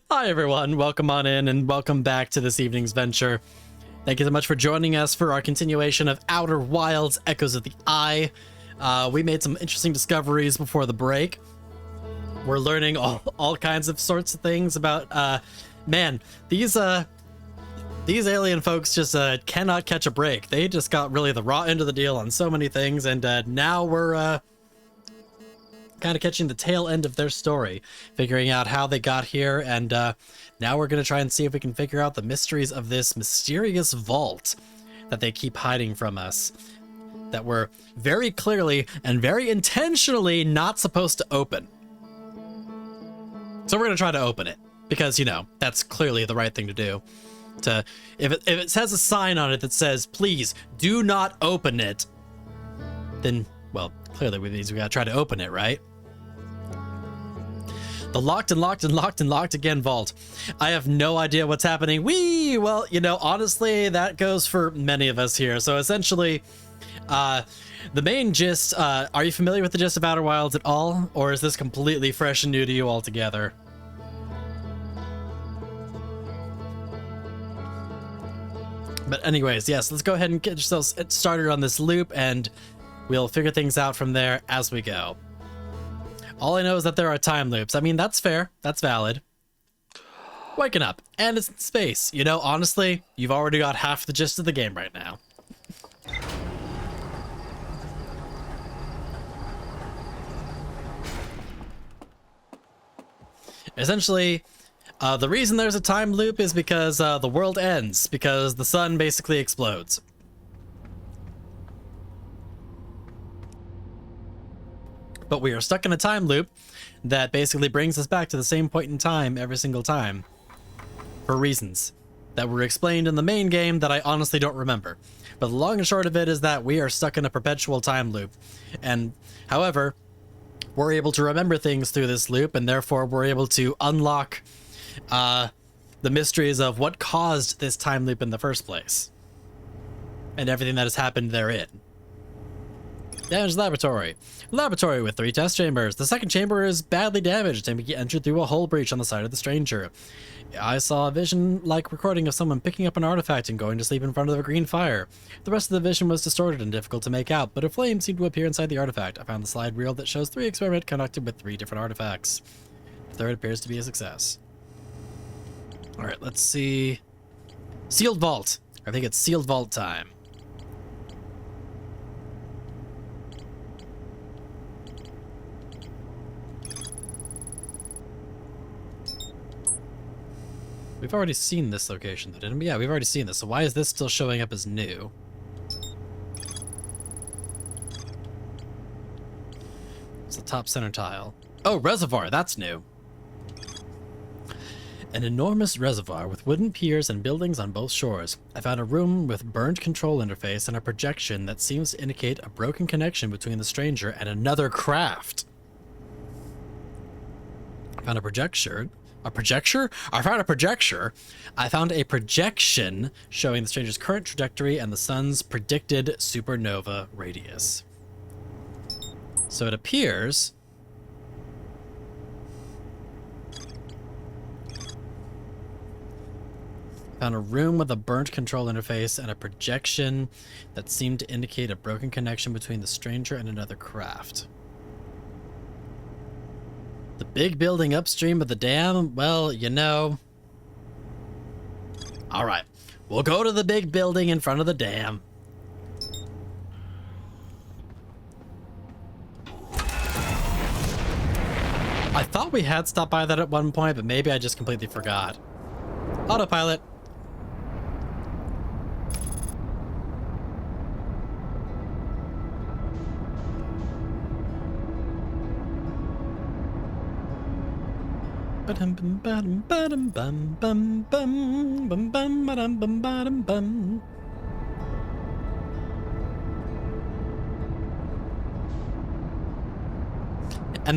Hi everyone, welcome on in and welcome back to this evening's venture. Thank you so much for joining us for our continuation of Outer Wilds Echoes of the Eye. We made some interesting discoveries before the break. We're learning all kinds of sorts of things about, man, these alien folks just cannot catch a break. They just got really the raw end of the deal on so many things, and now we're kind of catching the tail end of their story, figuring out how they got here, and now we're going to try and see if we can figure out the mysteries of this mysterious vault that they keep hiding from us, that we're very clearly and very intentionally not supposed to open. So we're going to try to open it, because, you know, that's clearly the right thing to do. If it says a sign on it that says, please do not open it, then, well, clearly we got to try to open it, right? The locked and locked and locked and locked again vault. I have no idea what's happening. Well, you know, honestly, that goes for many of us here. So essentially, the main gist, are you familiar with the gist of Outer Wilds at all? Or is this completely fresh and new to you altogether? But anyways, yes, let's go ahead and get ourselves started on this loop, and we'll figure things out from there as we go. All I know is that there are time loops. I mean, that's fair. That's valid. Waking up, and it's in space. You know, honestly, you've already got half the gist of the game right now. Essentially, the reason there's a time loop is because the world ends, because the sun basically explodes. But we are stuck in a time loop that basically brings us back to the same point in time every single time, for reasons that were explained in the main game that I honestly don't remember. But the long and short of it is that we are stuck in a perpetual time loop. And however, we're able to remember things through this loop, and therefore we're able to unlock the mysteries of what caused this time loop in the first place, and everything that has happened therein. Damaged laboratory. Laboratory with 3 test chambers. The second chamber is badly damaged and we entered through a hull breach on the side of the stranger. I saw a vision-like recording of someone picking up an artifact and going to sleep in front of a green fire. The rest of the vision was distorted and difficult to make out, but a flame seemed to appear inside the artifact. I found the slide reel that shows 3 experiments conducted with 3 different artifacts. The third appears to be a success. Alright, let's see. Sealed vault. I think it's sealed vault time. We've already seen this location, though, didn't we? Yeah, we've already seen this. So why is this still showing up as new? It's the top center tile. Oh, reservoir. That's new. An enormous reservoir with wooden piers and buildings on both shores. I found a room with burned control interface and a projection that seems to indicate a broken connection between the stranger and another craft. I found a projection. A projector? I found a projector. I found a projection showing the stranger's current trajectory and the sun's predicted supernova radius. So it appears found a room with a burnt control interface and a projection that seemed to indicate a broken connection between the stranger and another craft. The big building upstream of the dam? Well, you know. Alright, we'll go to the big building in front of the dam. I thought we had stopped by that at one point, but maybe I just completely forgot. Autopilot. And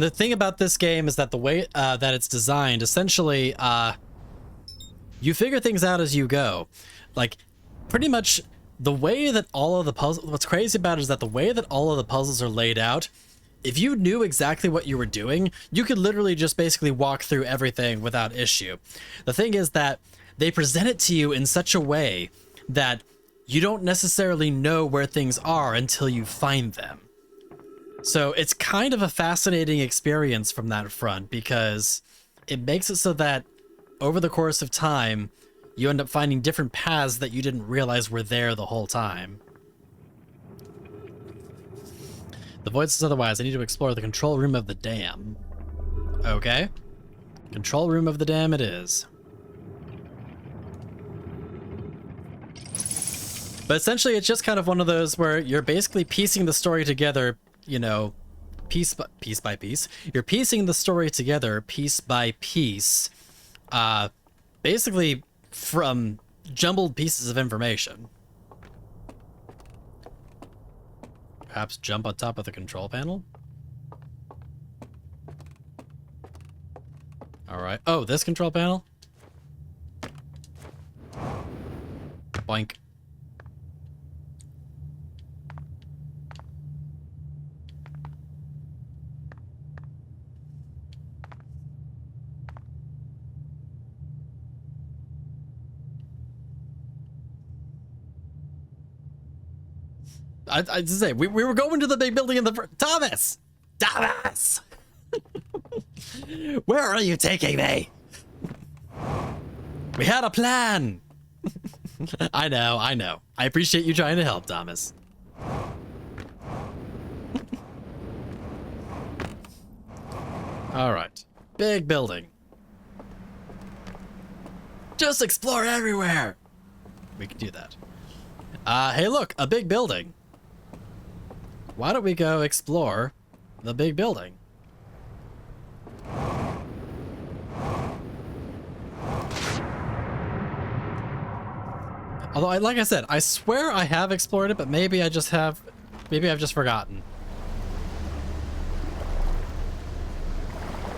the thing about this game is that the way that it's designed, essentially, you figure things out as you go. Like, pretty much the way that all of the puzzles... What's crazy about it is that the way that all of the puzzles are laid out if you knew exactly what you were doing, you could literally just basically walk through everything without issue. The thing is that they present it to you in such a way that you don't necessarily know where things are until you find them. So it's kind of a fascinating experience from that front, because it makes it so that over the course of time, you end up finding different paths that you didn't realize were there the whole time. The void says otherwise. I need to explore the control room of the dam. Okay. Control room of the dam it is. But essentially, it's just kind of one of those where you're basically piecing the story together, you know, piece by piece. You're piecing the story together piece by piece, basically from jumbled pieces of information. Perhaps jump on top of the control panel? Alright. Oh, this control panel? Boink. I just say we were going to the big building in the Thomas! Thomas! Where are you taking me? We had a plan! I know. I appreciate you trying to help, Thomas. Alright. Big building. Just explore everywhere! We can do that. Hey look, a big building. Why don't we go explore the big building? Although, like I said, I swear I have explored it, but maybe I just have... Maybe I've just forgotten.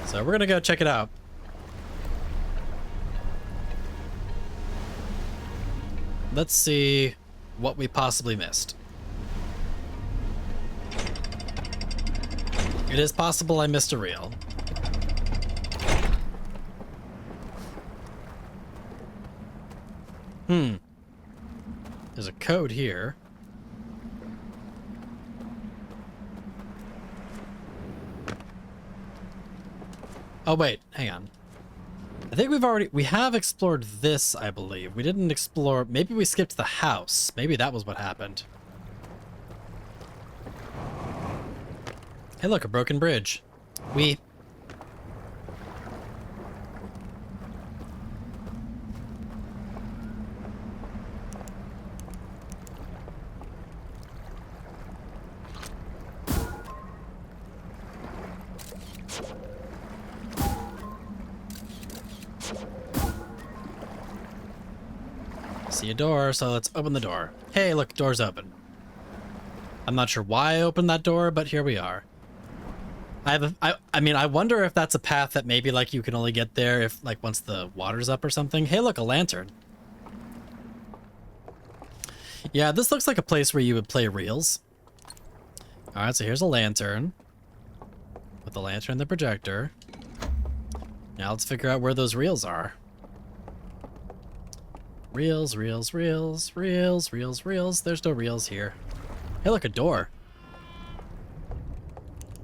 So we're gonna go check it out. Let's see what we possibly missed. It is possible I missed a reel. There's a code here. Oh wait, hang on. I think we have explored this, I believe. We didn't explore, maybe we skipped the house. Maybe that was what happened. Hey look, a broken bridge. See a door, so let's open the door. Hey, look, door's open. I'm not sure why I opened that door, but here we are. I mean, I wonder if that's a path that maybe, like, you can only get there if, like, once the water's up or something. Hey, look, a lantern. Yeah, this looks like a place where you would play reels. Alright, so here's a lantern. With the lantern and the projector. Now let's figure out where those reels are. Reels, reels, reels, reels, reels, reels. There's no reels here. Hey, look, a door.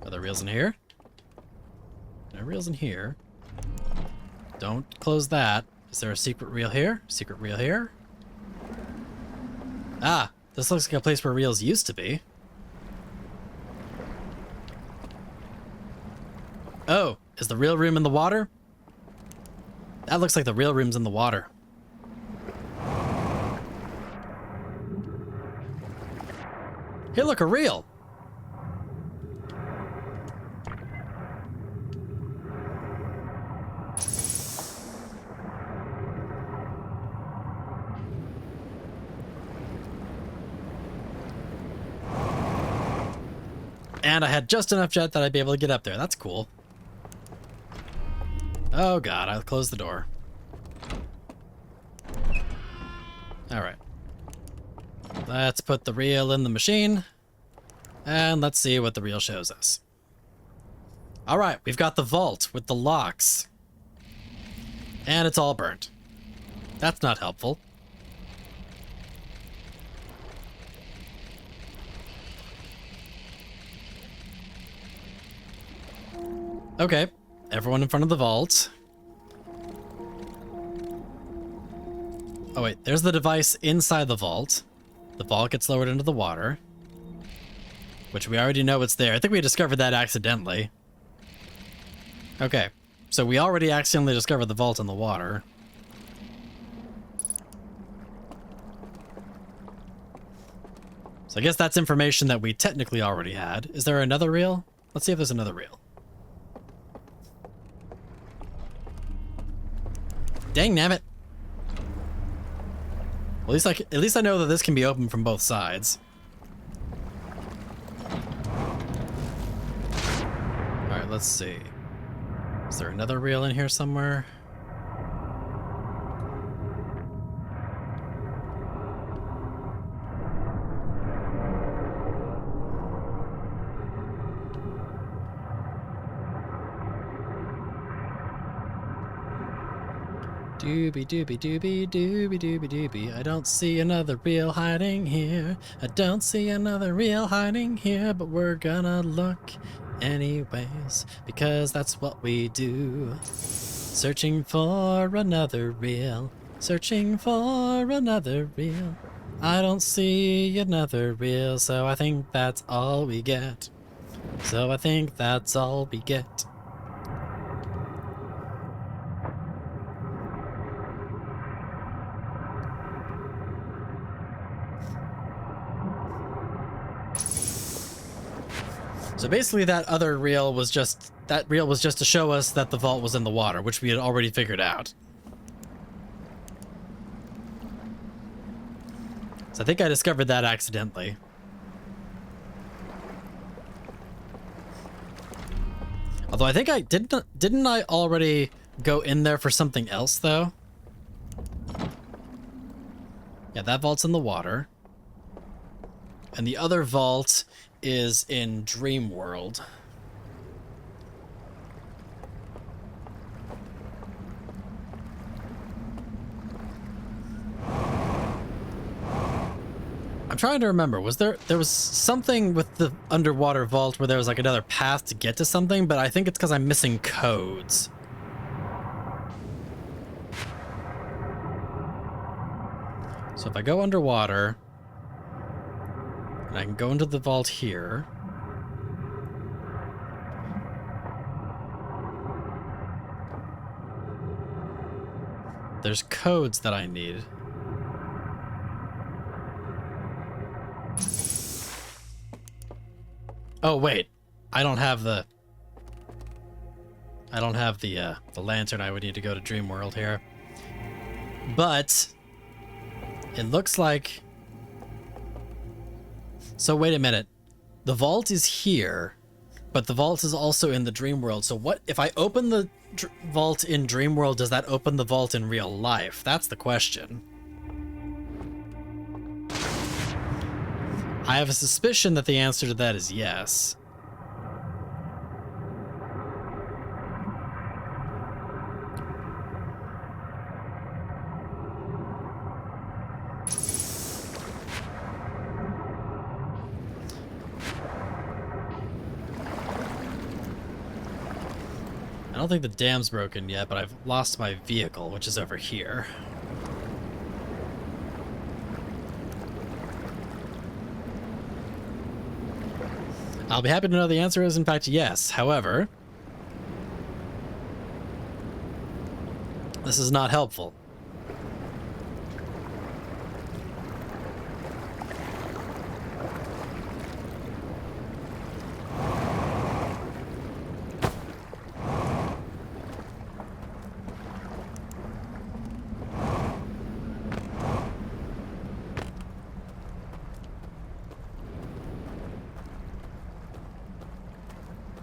Are there reels in here? No reels in here. Don't close that. Is there a secret reel here? Secret reel here? Ah, this looks like a place where reels used to be. Oh, is the reel room in the water? That looks like the reel room's in the water. Hey, look, a reel. And I had just enough jet that I'd be able to get up there. That's cool. Oh god, I'll close the door. Alright. Let's put the reel in the machine. And let's see what the reel shows us. All right, we've got the vault with the locks. And it's all burnt. That's not helpful. Okay, everyone in front of the vault. Oh wait, there's the device inside the vault. The vault gets lowered into the water, which we already know it's there. I think we discovered that accidentally. Okay, so we already accidentally discovered the vault in the water. So I guess that's information that we technically already had. Is there another reel? Let's see if there's another reel. Dang nabbit. Well, at least I know that this can be opened from both sides. Alright, let's see. Is there another reel in here somewhere? Doobie doobie doobie doobie doobie doobie. I don't see another reel hiding here. I don't see another reel hiding here, but we're gonna look anyways, because that's what we do. Searching for another reel. Searching for another reel. I don't see another reel, so I think that's all we get. So I think that's all we get. So basically that reel was just to show us that the vault was in the water, which we had already figured out. So I think I discovered that accidentally. Although I think I didn't I already go in there for something else though? Yeah, that vault's in the water. And the other vault is in Dream World. I'm trying to remember, there was something with the underwater vault where there was like another path to get to something, but I think it's because I'm missing codes. So if I go underwater, and I can go into the vault here. There's codes that I need. Oh wait, I don't have the lantern. I would need to go to Dream World here. But it looks like. So wait a minute. The vault is here, but the vault is also in the Dream World. So what if I open the vault in Dream World? Does that open the vault in real life? That's the question. I have a suspicion that the answer to that is yes. I don't think the dam's broken yet, but I've lost my vehicle, which is over here. I'll be happy to know the answer is in fact yes. However, this is not helpful.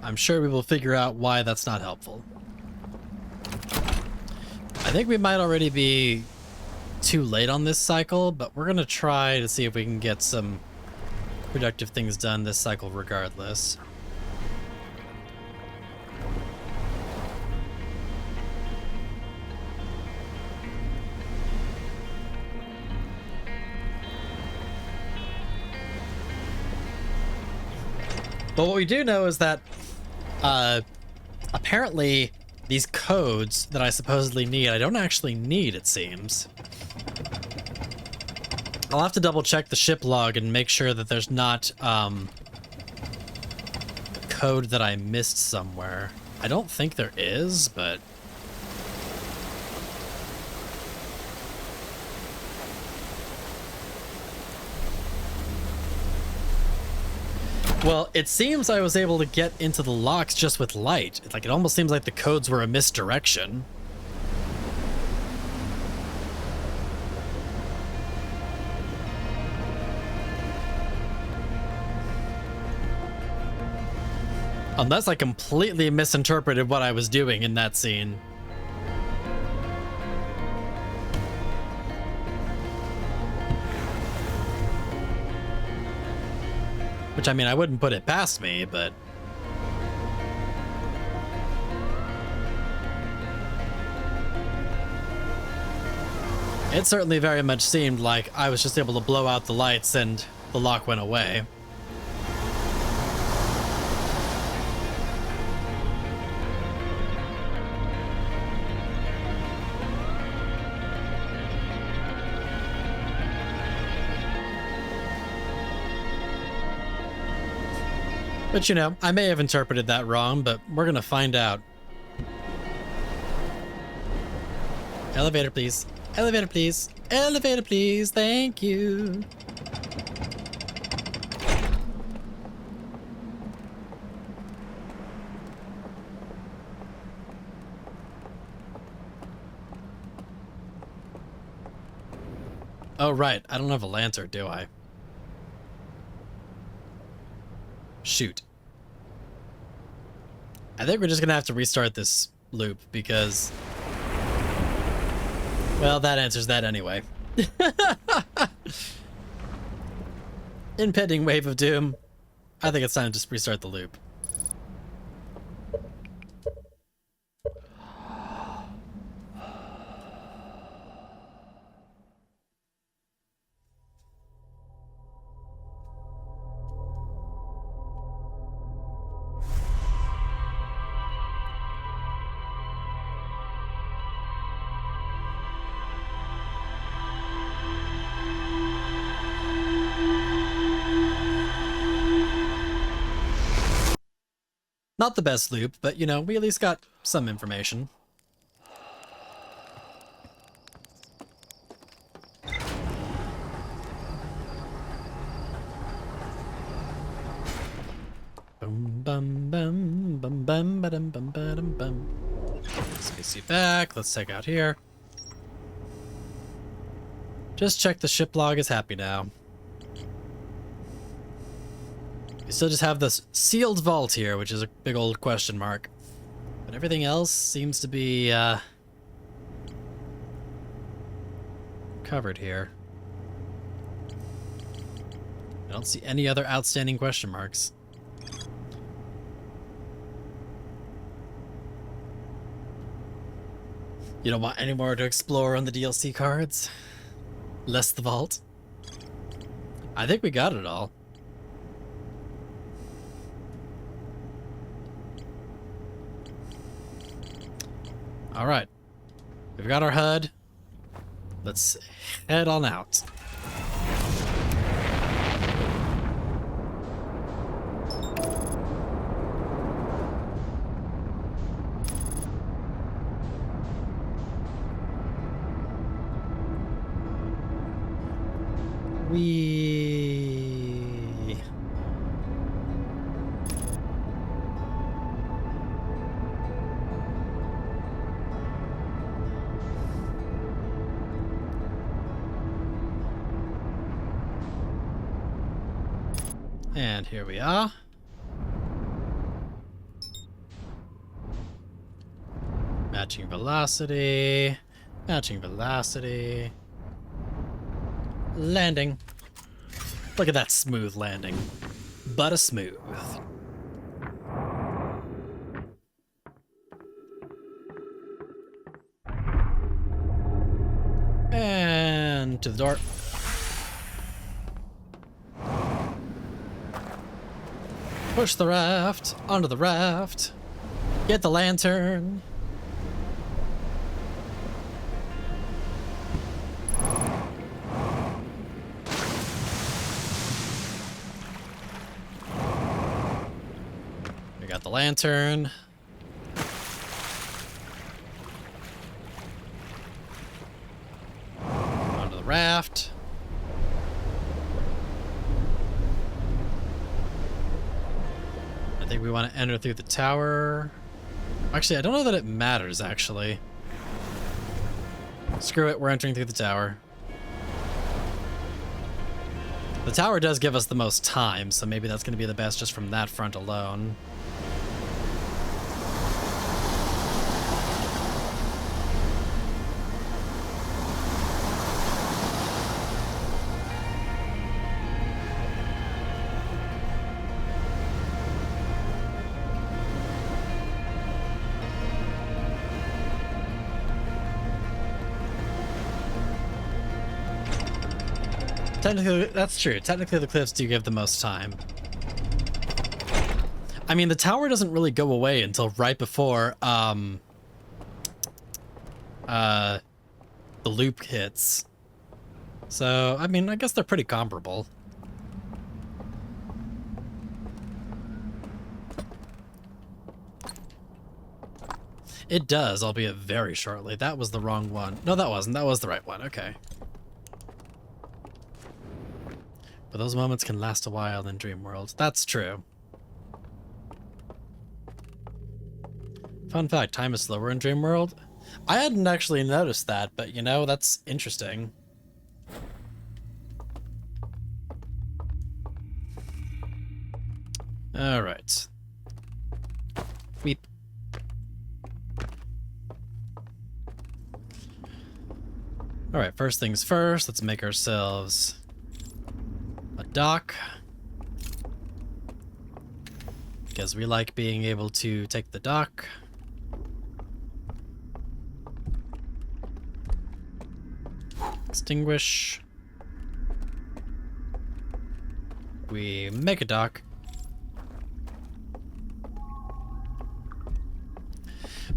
I'm sure we will figure out why that's not helpful. I think we might already be too late on this cycle, but we're gonna try to see if we can get some productive things done this cycle regardless. But what we do know is that apparently these codes that I supposedly need, I don't actually need, it seems. I'll have to double check the ship log and make sure that there's not code that I missed somewhere. I don't think there is, but... Well, it seems I was able to get into the locks just with light. It's like, it almost seems like the codes were a misdirection. Unless I completely misinterpreted what I was doing in that scene. Which, I mean, I wouldn't put it past me, but... It certainly very much seemed like I was just able to blow out the lights and the lock went away. But, you know, I may have interpreted that wrong, but we're gonna find out. Elevator, please. Elevator, please. Elevator, please. Thank you. Oh, right. I don't have a lantern, do I? Shoot. I think we're just gonna have to restart this loop because... Well, that answers that anyway. Impending wave of doom. I think it's time to just restart the loop. Not the best loop, but, you know, we at least got some information. Bum bum bum bum bum bum bum bum bum. Spacey back. Let's check out here. Just check the ship log is happy now. We still just have this sealed vault here, which is a big old question mark. But everything else seems to be covered here. I don't see any other outstanding question marks. You don't want any more to explore on the DLC cards? Less the vault? I think we got it all. All right, we've got our HUD. Let's head on out. And here we are. Matching velocity. Matching velocity. Landing. Look at that smooth landing. Butter smooth. And to the door. Push the raft. Onto the raft. Get the lantern. We got the lantern. Onto the raft. I think we want to enter through the tower. Actually, I don't know that it matters, actually. Screw it, we're entering through the tower. The tower does give us the most time, so maybe that's going to be the best just from that front alone. Technically, that's true. Technically, the cliffs do give the most time. I mean, the tower doesn't really go away until right before the loop hits. So, I mean, I guess they're pretty comparable. It does, albeit very shortly. That was the wrong one. No, that wasn't. That was the right one. Okay. But those moments can last a while in Dream World. That's true. Fun fact, time is slower in Dream World. I hadn't actually noticed that, but you know, that's interesting. All right. Weep. All right, first things first, let's make ourselves a dock, because we like being able to take the dock. Extinguish. We make a dock.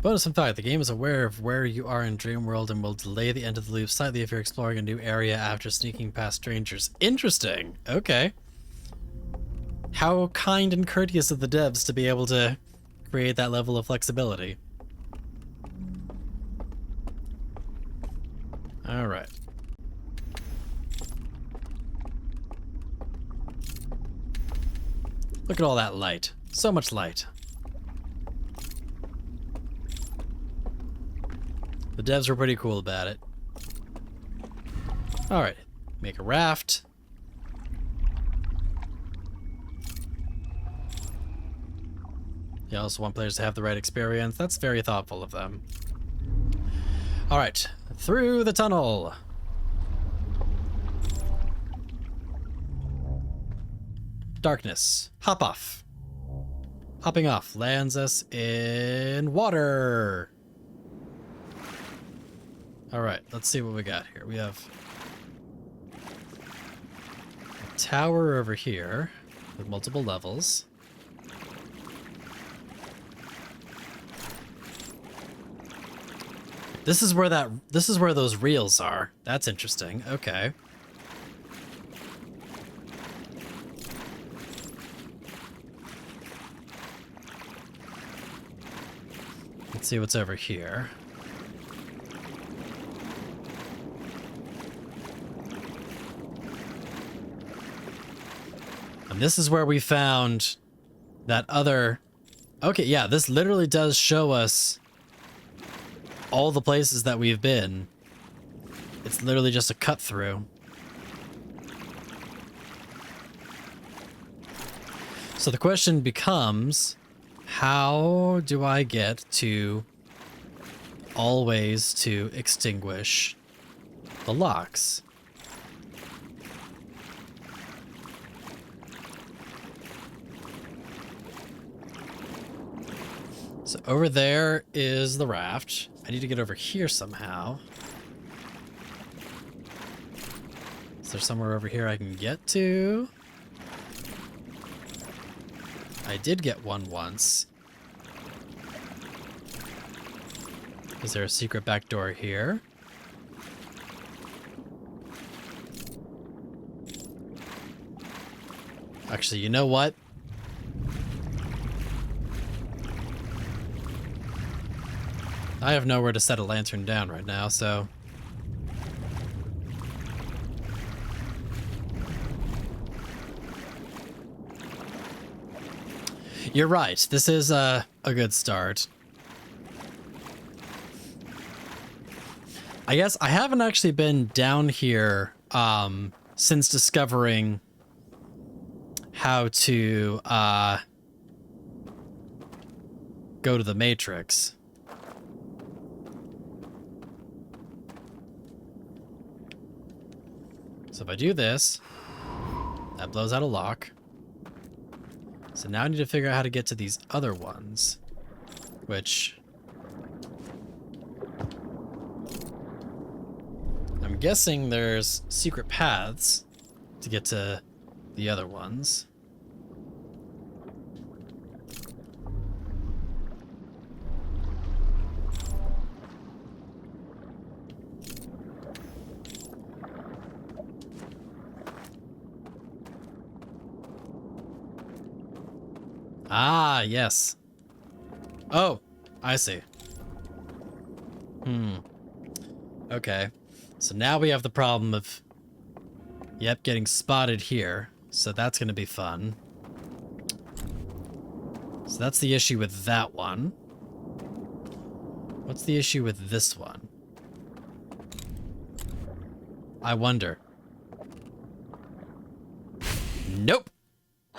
Bonus in fact, the game is aware of where you are in Dream World and will delay the end of the loop slightly if you're exploring a new area after sneaking past strangers. Interesting. Okay. How kind and courteous of the devs to be able to create that level of flexibility. All right. Look at all that light. So much light. The devs were pretty cool about it. All right, make a raft. They also want players to have the right experience. That's very thoughtful of them. All right, through the tunnel. Darkness. Hop off. Hopping off lands us in water. All right, let's see what we got here. We have a tower over here with multiple levels. This is where those reels are. That's interesting. Okay. Let's see what's over here. And this is where we found that other... Okay, yeah, this literally does show us all the places that we've been. It's literally just a cut through. So the question becomes, how do I get to always to extinguish the locks? So over there is the raft. I need to get over here somehow. Is there somewhere over here I can get to? I did get one once. Is there a secret back door here? Actually, you know what? I have nowhere to set a lantern down right now, so... You're right. This is a good start. I guess I haven't actually been down here since discovering how to go to the Matrix. So if I do this, that blows out a lock. So now I need to figure out how to get to these other ones, which I'm guessing there's secret paths to get to the other ones. Ah, yes. Oh, I see. Okay. So now we have the problem of, yep, getting spotted here. So that's going to be fun. So that's the issue with that one. What's the issue with this one? I wonder. Nope.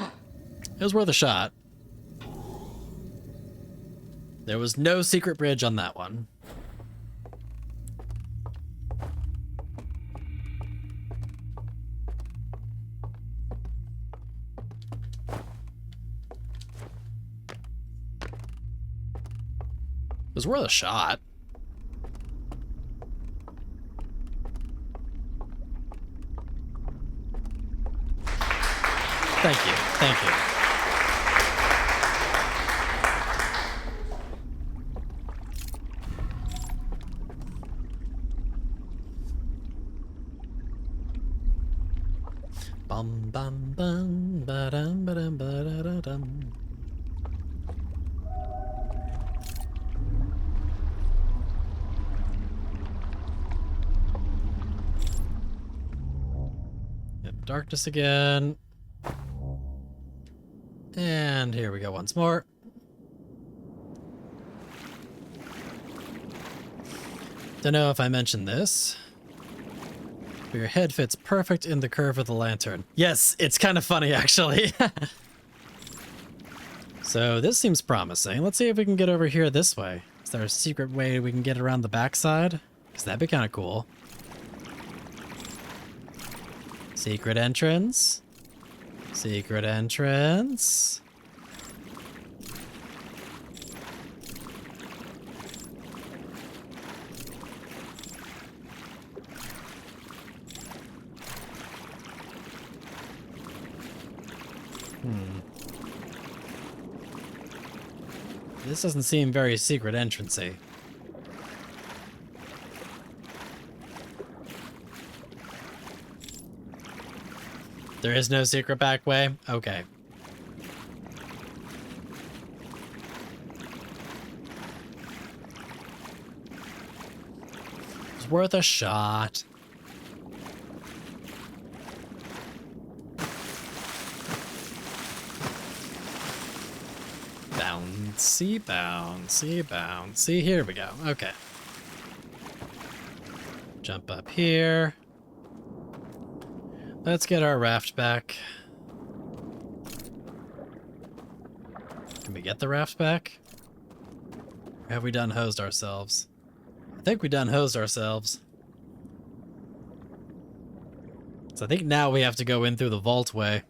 It was worth a shot. There was no secret bridge on that one. It was worth a shot. Thank you. Thank you. Bum bum bum ba-dum ba-dum ba-da-da-dum. Yep, darkness again. And here we go once more. Don't know if I mentioned this, but your head fits perfect in the curve of the lantern. Yes, it's kind of funny, actually. So this seems promising. Let's see if we can get over here this way. Is there a secret way we can get around the backside? Because that'd be kind of cool. Secret entrance. Secret entrance. This doesn't seem very secret entrancey. There is no secret back way? Okay. It's worth a shot. Bouncy, bouncy, bouncy. Here we go. Okay. Jump up here. Let's get our raft back. Can we get the raft back? Or have we done hosed ourselves? I think we done hosed ourselves. So I think now we have to go in through the vault way.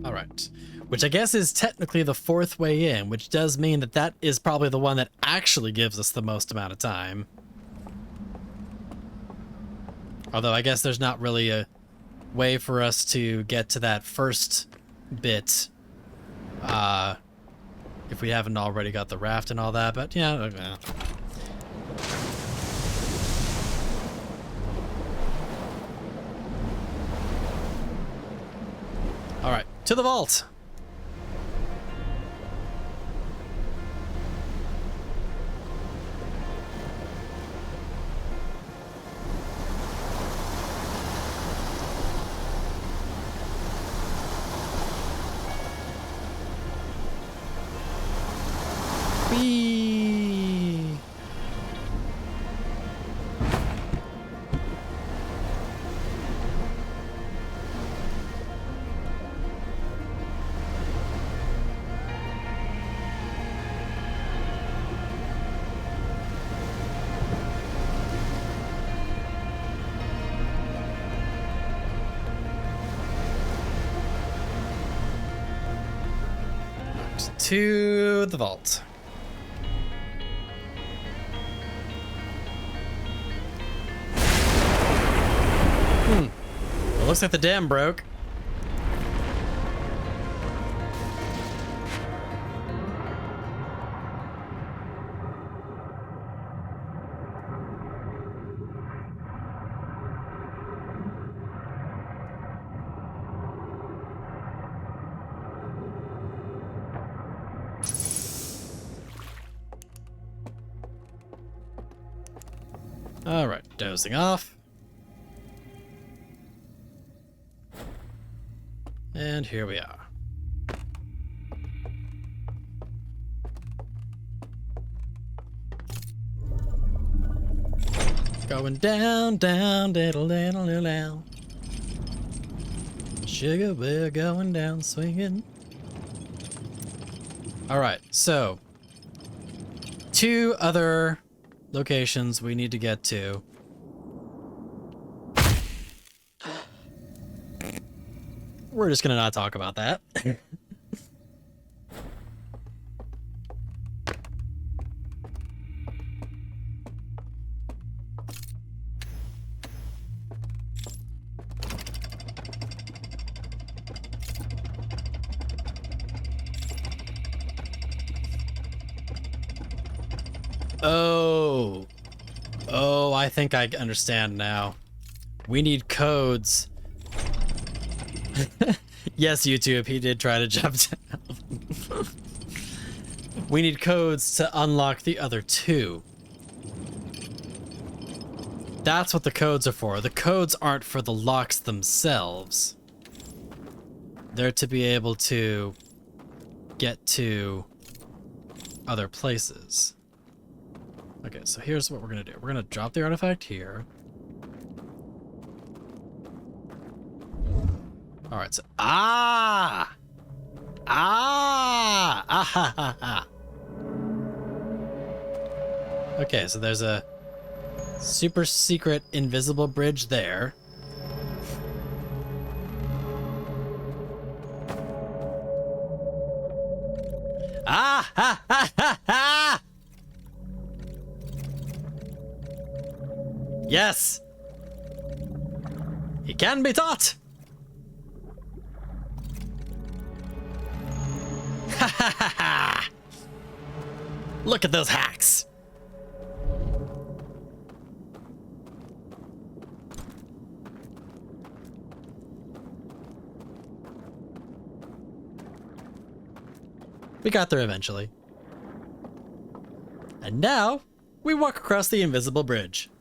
All right. Which I guess is technically the fourth way in, which does mean that that is probably the one that actually gives us the most amount of time. Although I guess there's not really a way for us to get to that first bit if we haven't already got the raft and all that, but yeah. All right, to the vault. Whee! To the vault. It looks like the dam broke. All right, dozing off. And here we are. Going down, down, diddle, diddle, diddle, down. Sugar, we're going down, swinging. All right, so 2 other locations we need to get to. We're just gonna not talk about that. Oh, I think I understand now. We need codes. Yes, YouTube, he did try to jump down. We need codes to unlock the other 2. That's what the codes are for. The codes aren't for the locks themselves. They're to be able to get to other places. Okay, so here's what we're gonna do. We're gonna drop the artifact here. All right, so ah ha ha ha. Okay, so there's a super secret invisible bridge there. Ah ha ha ha ha! Yes! He can be taught! Ha ha ha ha! Look at those hacks! We got there eventually. And now, we walk across the invisible bridge.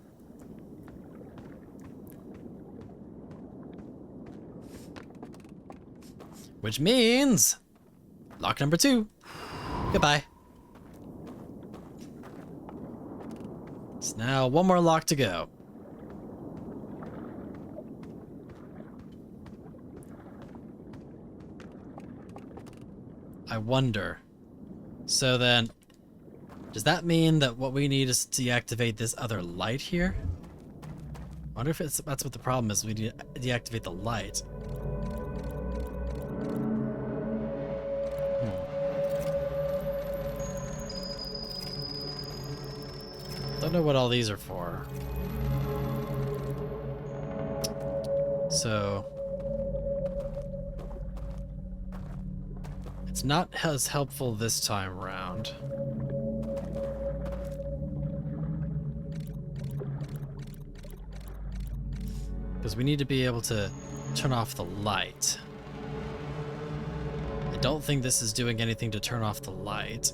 Which means... lock number 2. Goodbye. It's now one more lock to go. I wonder. So then, does that mean that what we need is to deactivate this other light here? I wonder if that's what the problem is. We need to deactivate the light. know what all these are for. So it's not as helpful this time around. Because we need to be able to turn off the light. I don't think this is doing anything to turn off the light.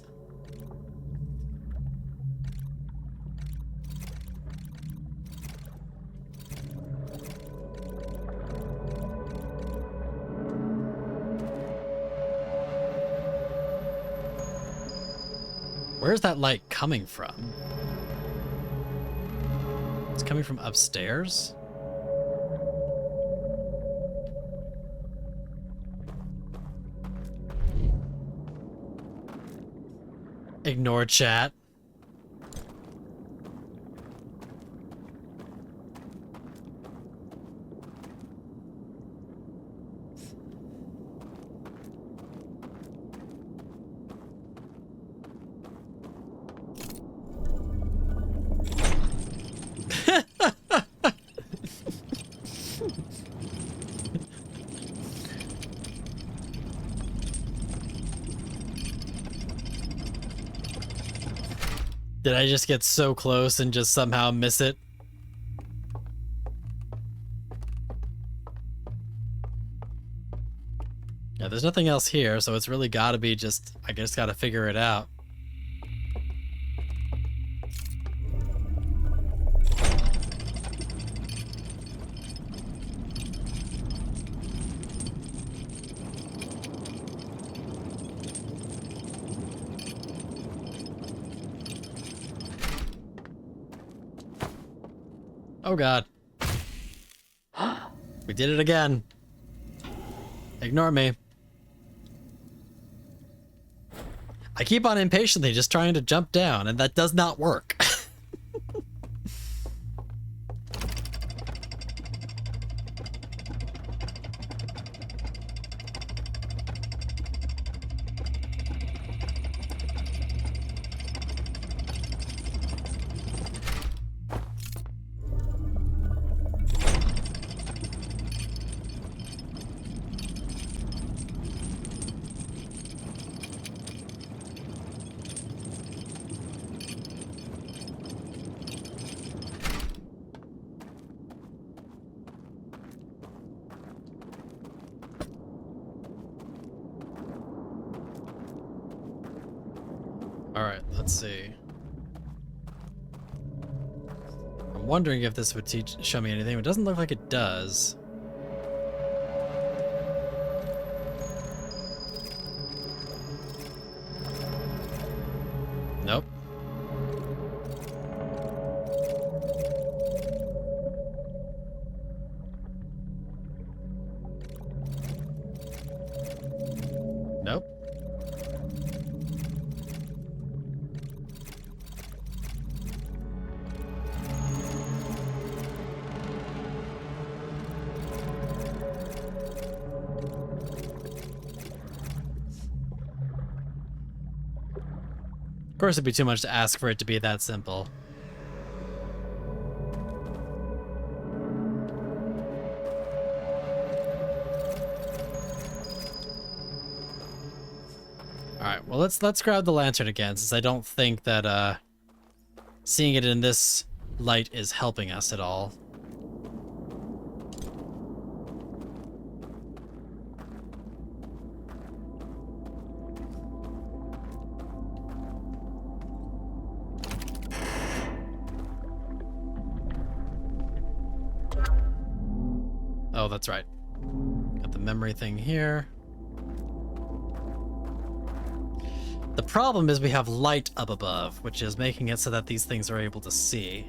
Where's that light coming from? It's coming from upstairs? Ignore chat. Did I just get so close and just somehow miss it? Yeah, there's nothing else here, so it's really gotta be just, I just gotta figure it out. Oh god. We did it again. Ignore me. I keep on impatiently just trying to jump down, and that does not work. Alright, let's see. I'm wondering if this would show me anything. It doesn't look like it does. Nope. Nope. Of course, it'd be too much to ask for it to be that simple. All right, well let's grab the lantern again, since I don't think that seeing it in this light is helping us at all. Oh, that's right. Got the memory thing here. The problem is we have light up above, which is making it so that these things are able to see.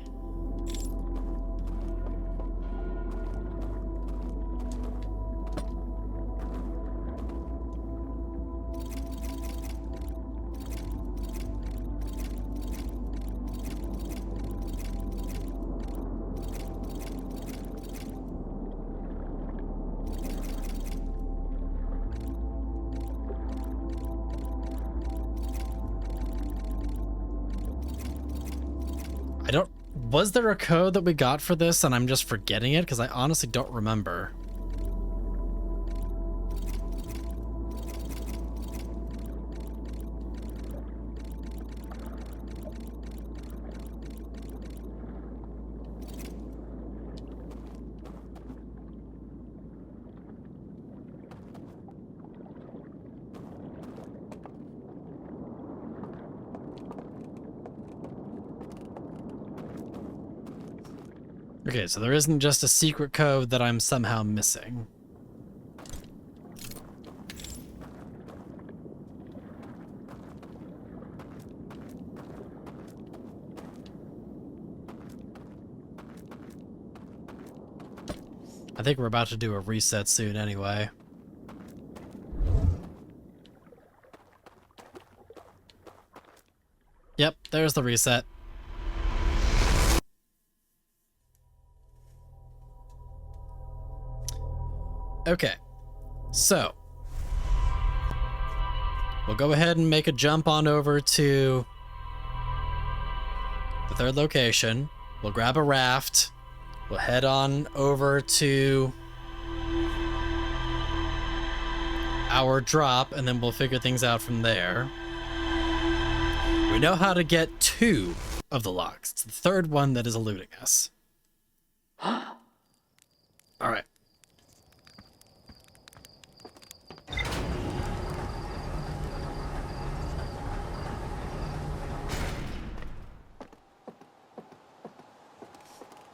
I don't Was there a code that we got for this and I'm just forgetting it? Because I honestly don't remember. Okay, so there isn't just a secret code that I'm somehow missing. I think we're about to do a reset soon anyway. Yep, there's the reset. Okay, so we'll go ahead and make a jump on over to the third location. We'll grab a raft. We'll head on over to our drop, and then we'll figure things out from there. We know how to get 2 of the locks. It's the third one that is eluding us. All right.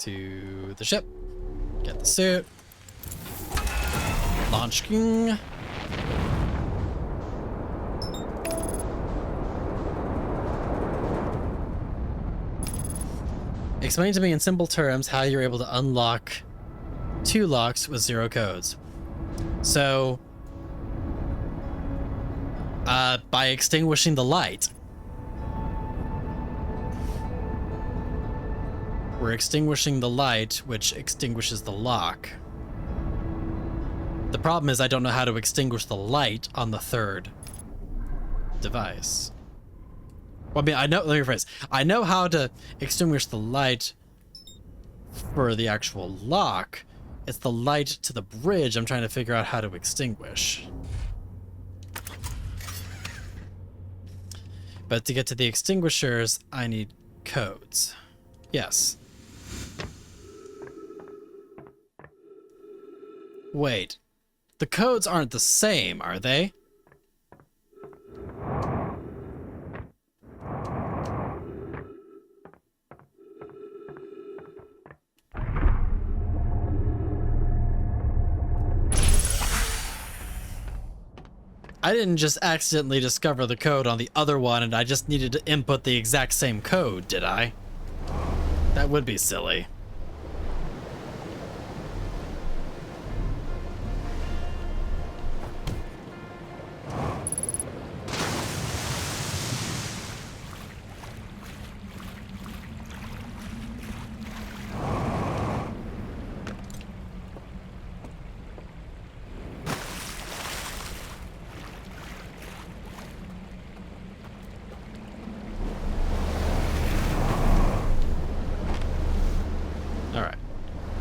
To the ship. Get the suit. Launching. Explain to me in simple terms how you're able to unlock 2 locks with 0 codes. So, by extinguishing the light. We're extinguishing the light, which extinguishes the lock. The problem is I don't know how to extinguish the light on the third device. Well, I mean, let me rephrase. I know how to extinguish the light for the actual lock. It's the light to the bridge I'm trying to figure out how to extinguish. But to get to the extinguishers, I need codes. Yes. Wait. The codes aren't the same, are they? I didn't just accidentally discover the code on the other one and I just needed to input the exact same code, did I? That would be silly.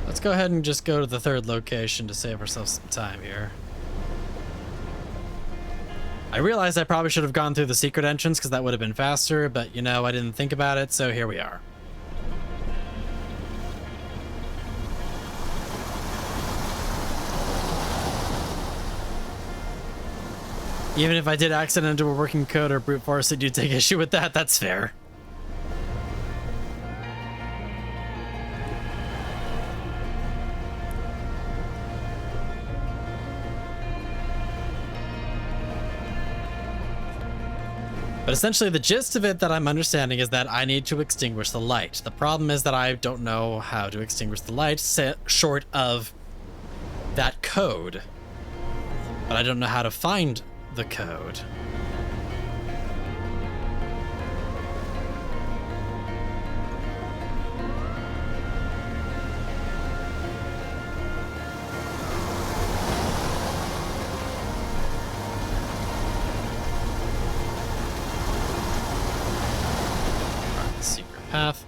Let's go ahead and just go to the third location to save ourselves some time here. I realized I probably should have gone through the secret entrance because that would have been faster, but you know, I didn't think about it, so here we are. Even if I did accident into a working code or brute force it, do take issue with that, that's fair. But essentially the gist of it that I'm understanding is that I need to extinguish the light. The problem is that I don't know how to extinguish the light short of that code. But I don't know how to find the code. Path.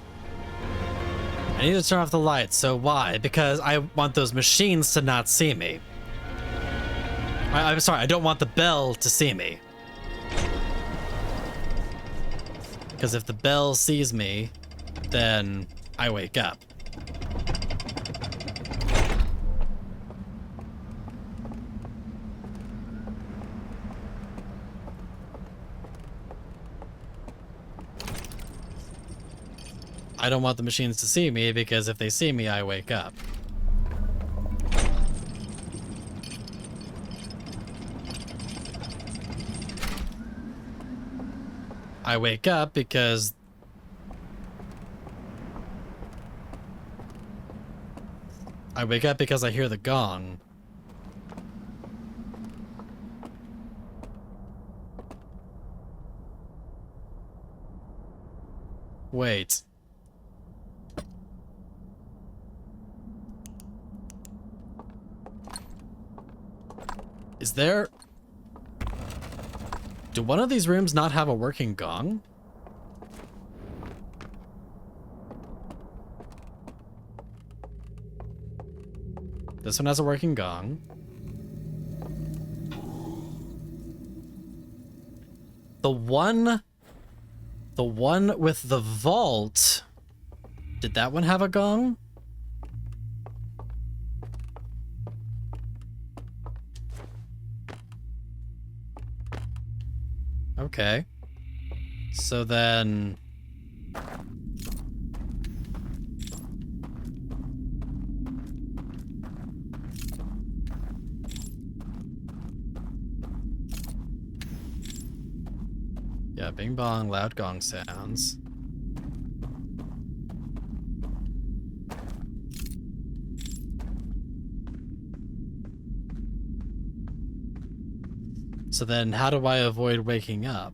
I need to turn off the lights. So why? Because I want those machines to not see me. I'm sorry, I don't want the bell to see me. Because if the bell sees me, then I wake up. I don't want the machines to see me because if they see me, I wake up. I wake up because I hear the gong. Wait. Is there... Do one of these rooms not have a working gong? This one has a working gong. The one with the vault, did that one have a gong? Okay. So then... Yeah, bing bong, loud gong sounds. So then how do I avoid waking up?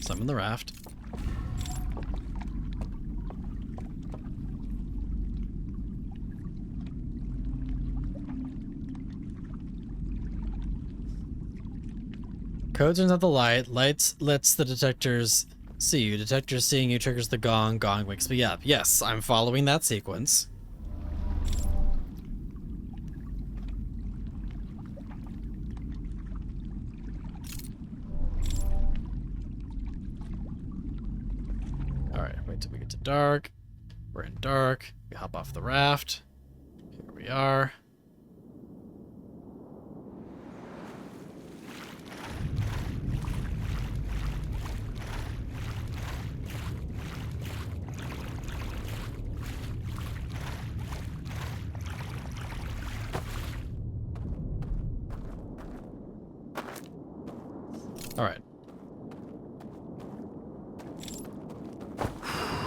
Summon the raft. Code turns out the light. Lights lets the detectors see you. Detectors seeing you triggers the gong. Gong wakes me up. Yes, I'm following that sequence. Alright, wait till we get to dark. We're in dark. We hop off the raft. Here we are. All right.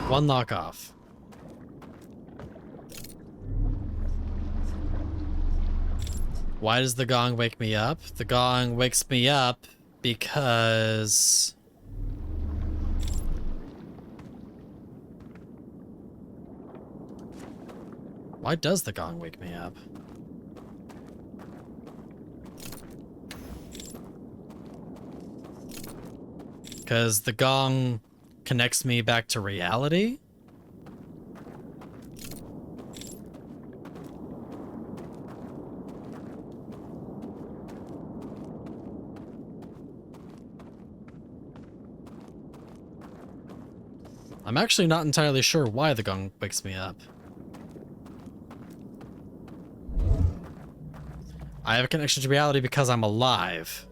One knockoff. Why does the gong wake me up? The gong wakes me up because... Why does the gong wake me up? Because the gong connects me back to reality? I'm actually not entirely sure why the gong wakes me up. I have a connection to reality because I'm alive.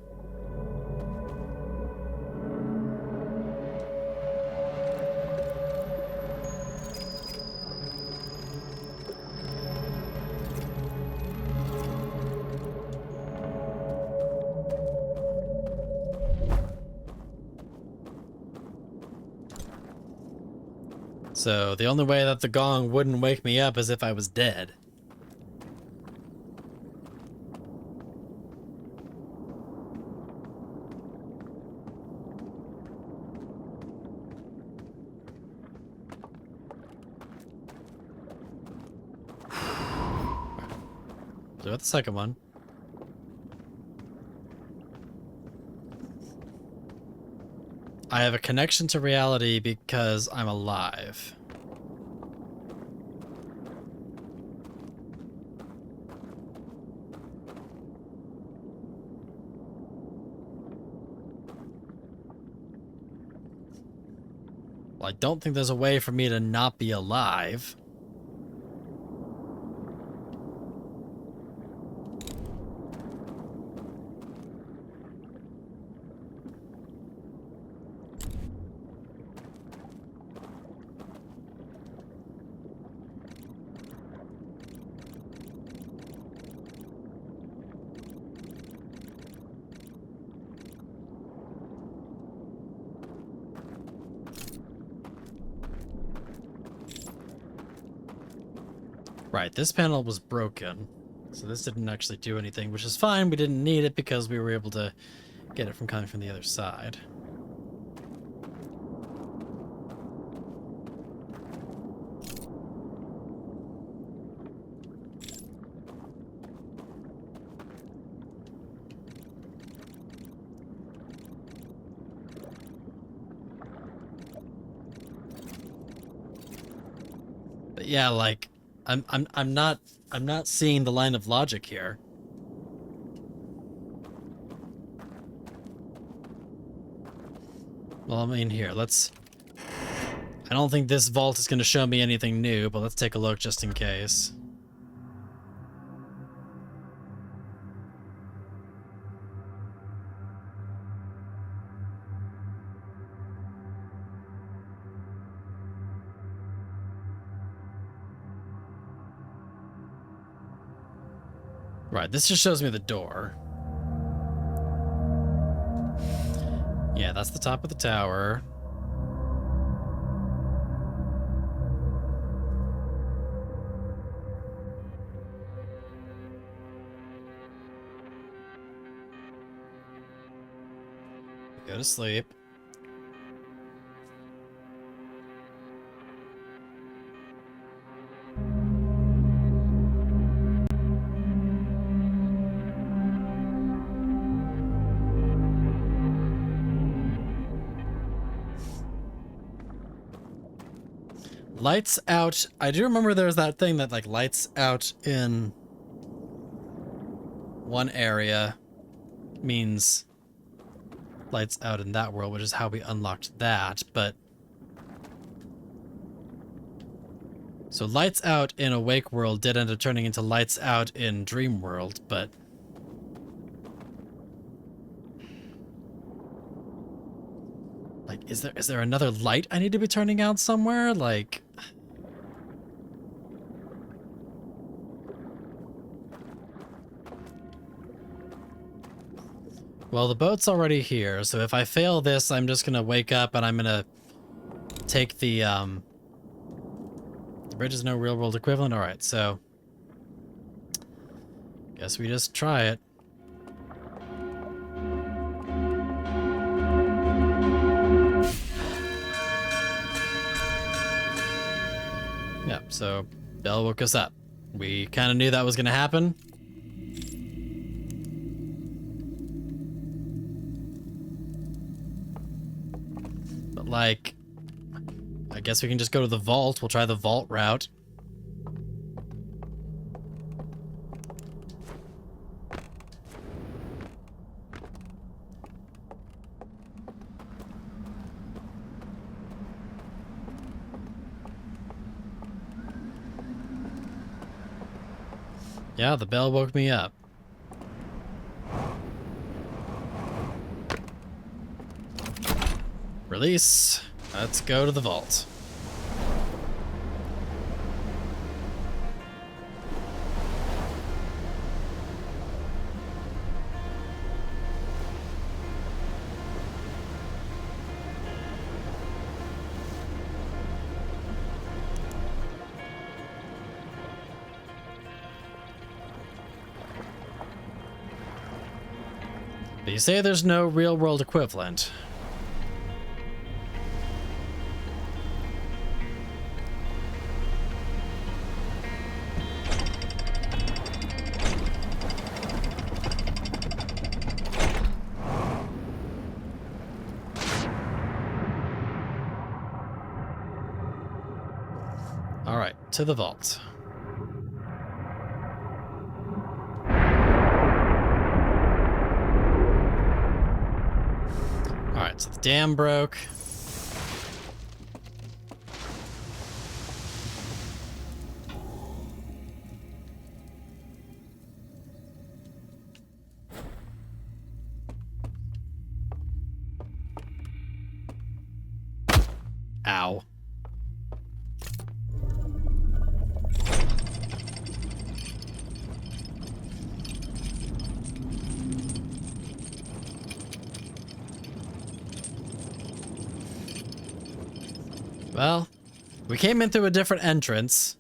So the only way that the gong wouldn't wake me up is if I was dead. So got the second one. I have a connection to reality because I'm alive. Well, I don't think there's a way for me to not be alive. Right, this panel was broken, so this didn't actually do anything, which is fine. We didn't need it because we were able to get it from coming from the other side. But yeah, like I'm not seeing the line of logic here. Well, I mean, here, let's... I don't think this vault is going to show me anything new, but let's take a look just in case. Right, this just shows me the door. Yeah, that's the top of the tower. Go to sleep. Lights out. I do remember there was that thing that like lights out in one area means lights out in that world, which is how we unlocked that, but... So lights out in Awake World did end up turning into lights out in Dream World, but... Like, is there another light I need to be turning out somewhere? Like... Well, the boat's already here, so if I fail this, I'm just gonna wake up and I'm gonna take the bridge is no real world equivalent? Alright, so... Guess we just try it. Yeah, so Belle woke us up. We kind of knew that was gonna happen. Like, I guess we can just go to the vault. We'll try the vault route. Yeah, the bell woke me up. Release. Let's go to the vault. But you say there's no real world equivalent. to the vault. Alright, so the dam broke. Ow. Well, we came in through a different entrance.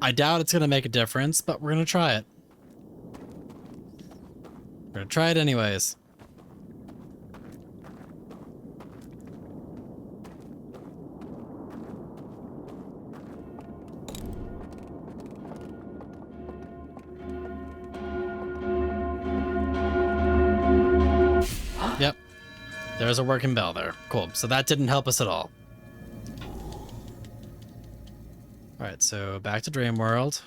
I doubt it's going to make a difference, but we're going to try it. We're going to try it anyways. Yep. There's a working bell there. Cool. So that didn't help us at all. Alright, so back to Dream World.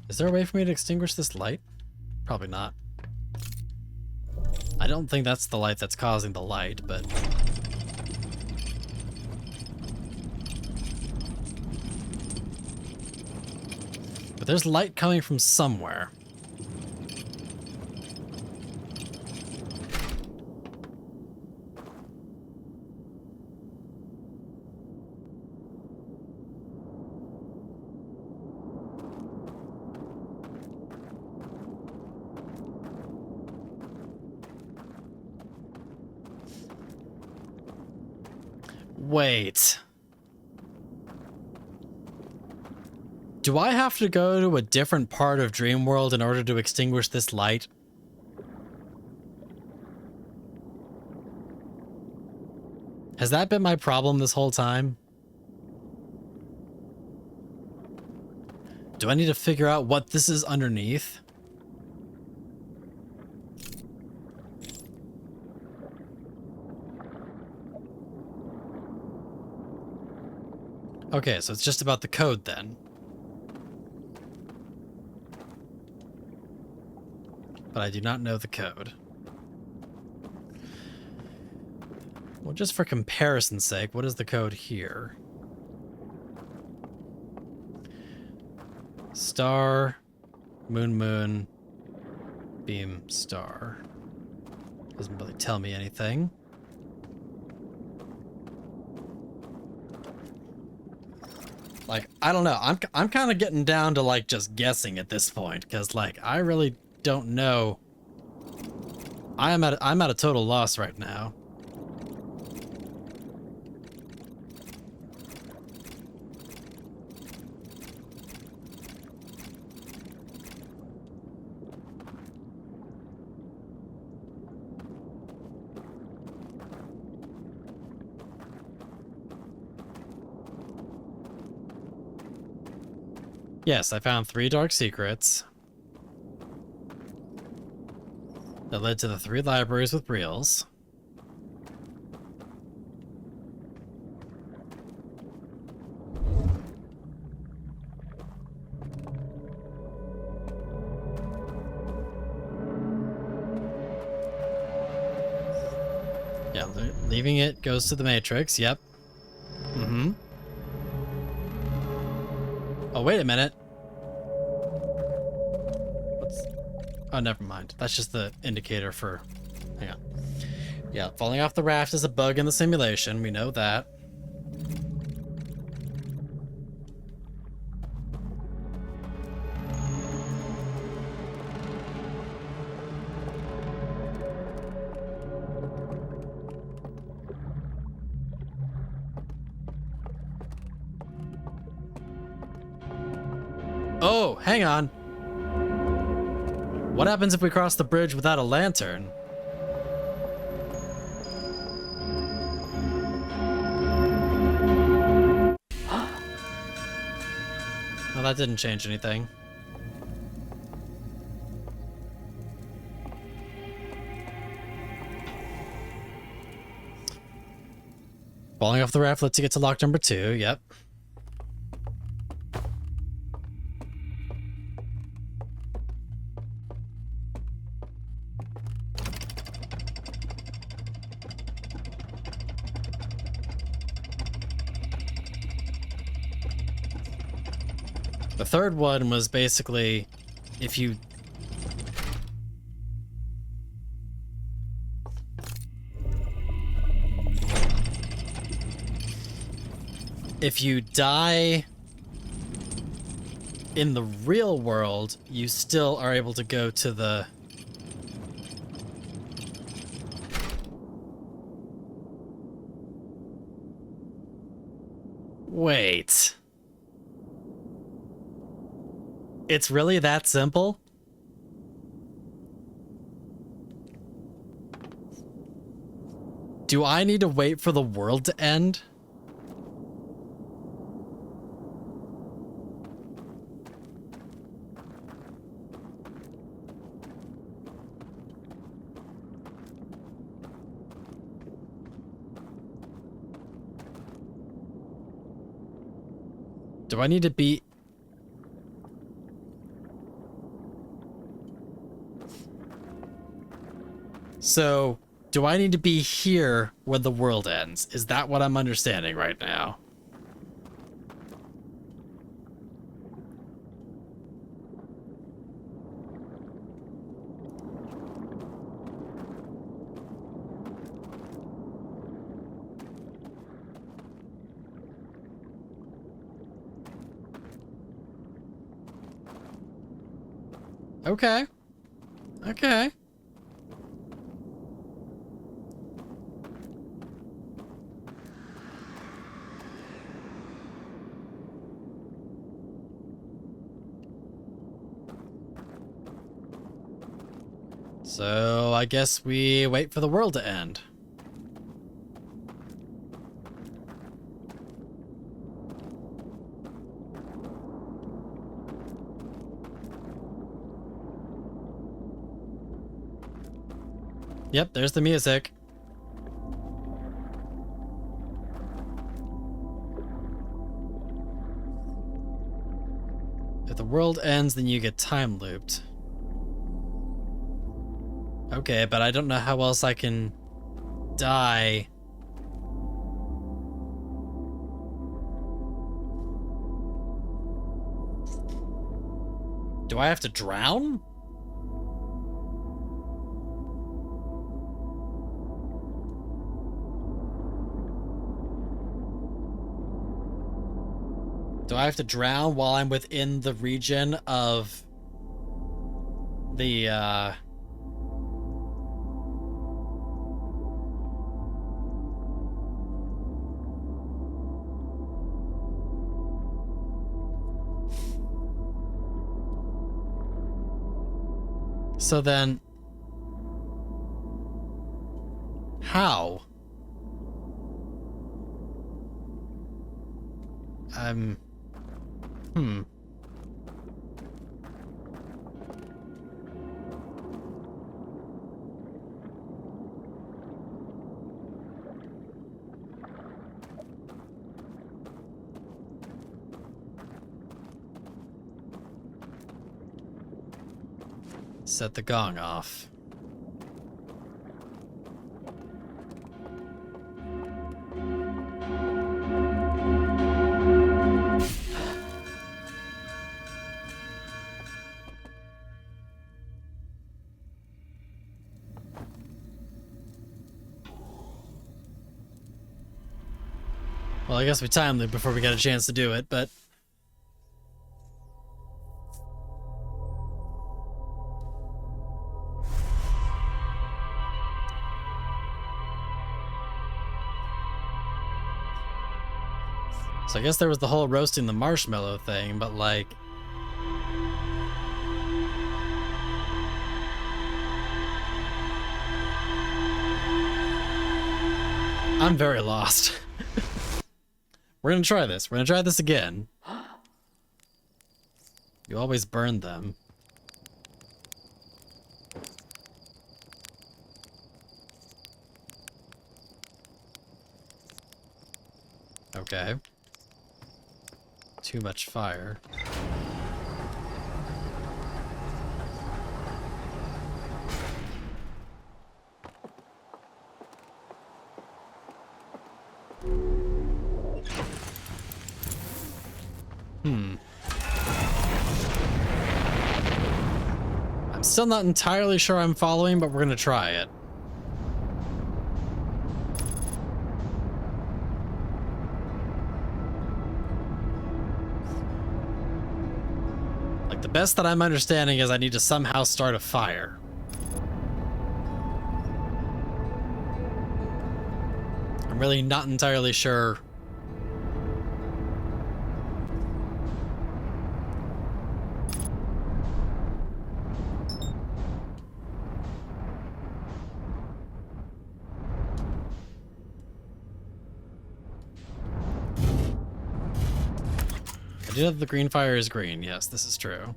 Is there a way for me to extinguish this light? Probably not. I don't think that's the light that's causing the light, but... But there's light coming from somewhere. Wait. Do I have to go to a different part of Dream World in order to extinguish this light? Has that been my problem this whole time? Do I need to figure out what this is underneath? Okay, so it's just about the code then. But I do not know the code. Well, just for comparison's sake, what is the code here? Star, moon, beam, star. Doesn't really tell me anything. Like, I don't know. I'm kind of getting down to like just guessing at this point, because like I really don't know. I'm at a total loss right now. Yes, I found 3 dark secrets that led to the 3 libraries with reels. Yeah, leaving it goes to the Matrix, yep. Mm-hmm. Oh, wait a minute. Oh, never mind. That's just the indicator for... Hang on. Yeah, falling off the raft is a bug in the simulation. We know that. hang on. What happens if we cross the bridge without a lantern? Well, that didn't change anything. Falling off the raft lets you get to lock number 2, yep. The third one was basically if you die in the real world, you still are able to go to the Wait. It's really that simple? Do I need to wait for the world to end? Do I need to be... So, do I need to be here when the world ends? Is that what I'm understanding right now? Okay. Okay. So, I guess we wait for the world to end. Yep, there's the music. If the world ends, then you get time looped. Okay, but I don't know how else I can die. Do I have to drown? Do I have to drown while I'm within the region of the, So then... How? Set the gong off. Well, I guess we timed it before we got a chance to do it, but... So I guess there was the whole roasting the marshmallow thing, but like... I'm very lost. We're gonna try this. We're gonna try this again. You always burn them. Okay. Too much fire. I'm still not entirely sure I'm following, but we're gonna try it. Like, the best that I'm understanding is I need to somehow start a fire. I'm really not entirely sure. I do know that the green fire is green. Yes, this is true.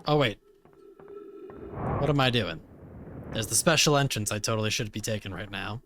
Oh, wait. What am I doing? There's the special entrance I totally should be taking right now.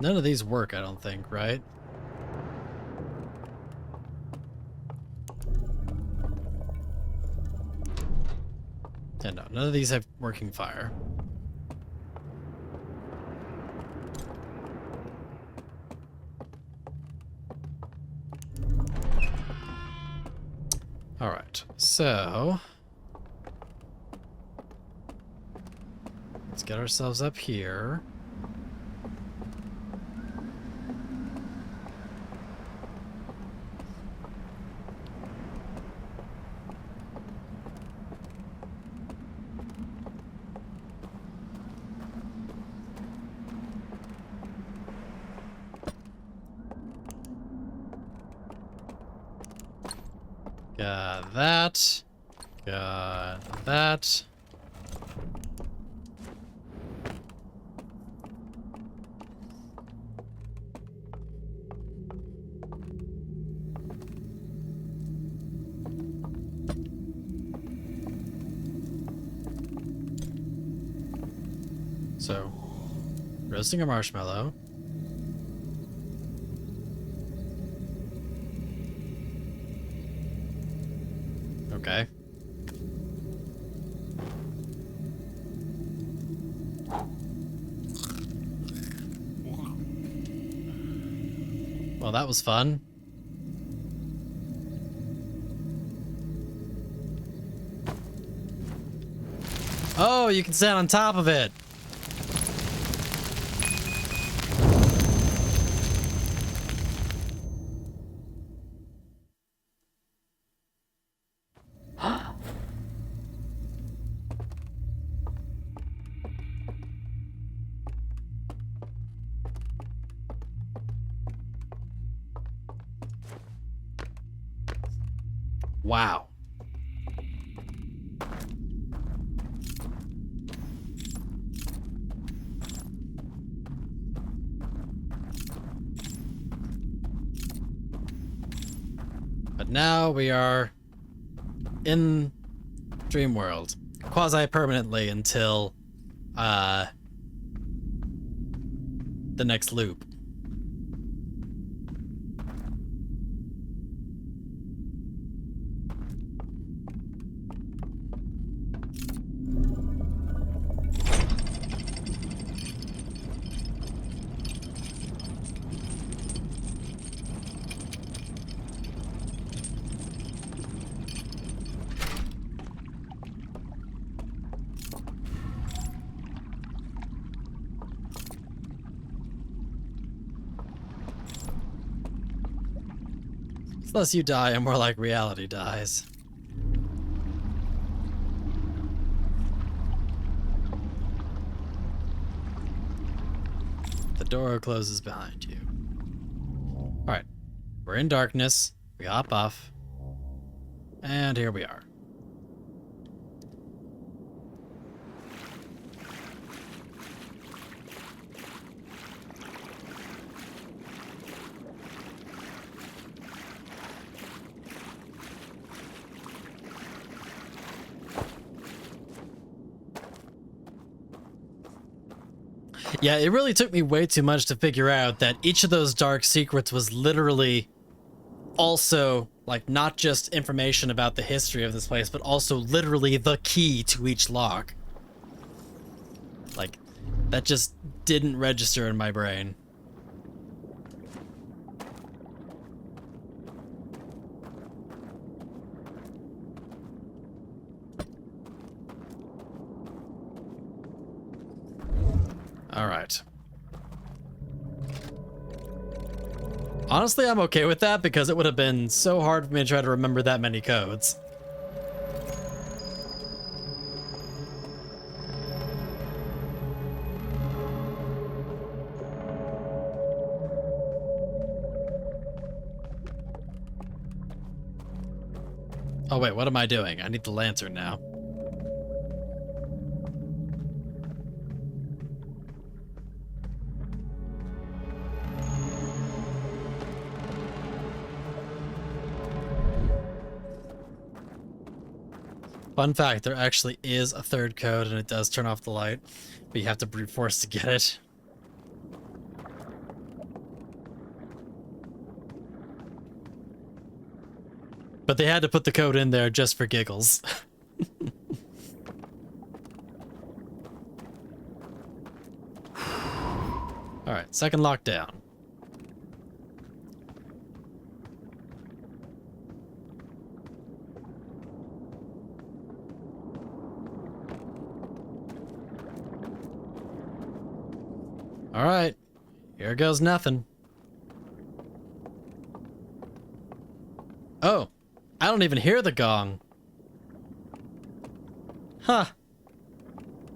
None of these work, I don't think, right? Yeah, no, none of these have working fire. Alright, so let's get ourselves up here. Got that. Got that. So, roasting a marshmallow. Okay. Well, that was fun. Oh, you can stand on top of it. Wow. But now we are in Dream World, quasi-permanently until the next loop. The less you die, and more like reality dies. The door closes behind you. Alright. We're in darkness. We hop off. And here we are. Yeah, it really took me way too much to figure out that each of those dark secrets was literally also, like, not just information about the history of this place, but also literally the key to each lock. Like, that just didn't register in my brain. All right. Honestly, I'm okay with that because it would have been so hard for me to try to remember that many codes. Oh wait, what am I doing? I need the lantern now. Fun fact, there actually is a third code and it does turn off the light, but you have to brute force to get it. But they had to put the code in there just for giggles. Alright, second lockdown. Alright, here goes nothing. Oh, I don't even hear the gong. Huh.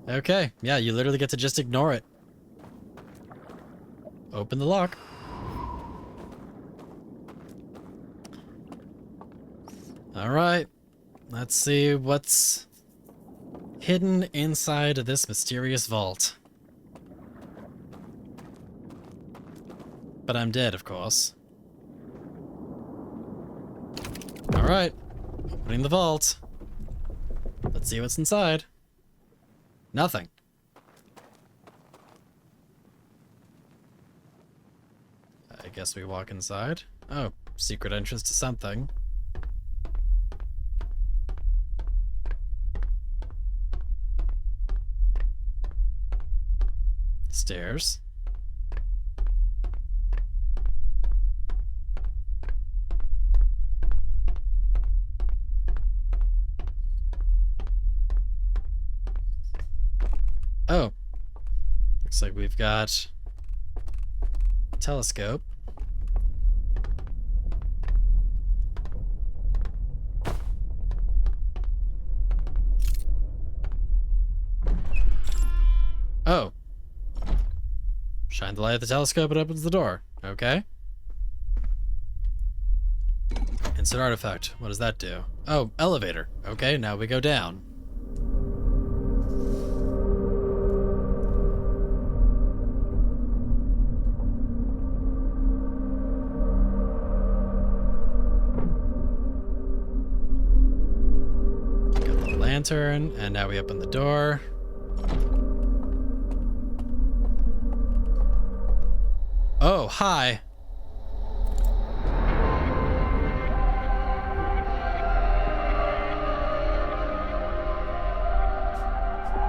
Okay, yeah, you literally get to just ignore it. Open the lock. Alright, let's see what's hidden inside of this mysterious vault. But I'm dead, of course. Alright, opening the vault. Let's see what's inside. Nothing. I guess we walk inside. Oh, secret entrance to something. Stairs. Oh, looks like we've got a telescope. Oh. Shine the light at the telescope, it opens the door. Okay. Insert artifact. What does that do? Oh, elevator. Okay, now we go down. lantern, and now we open the door. Oh, hi.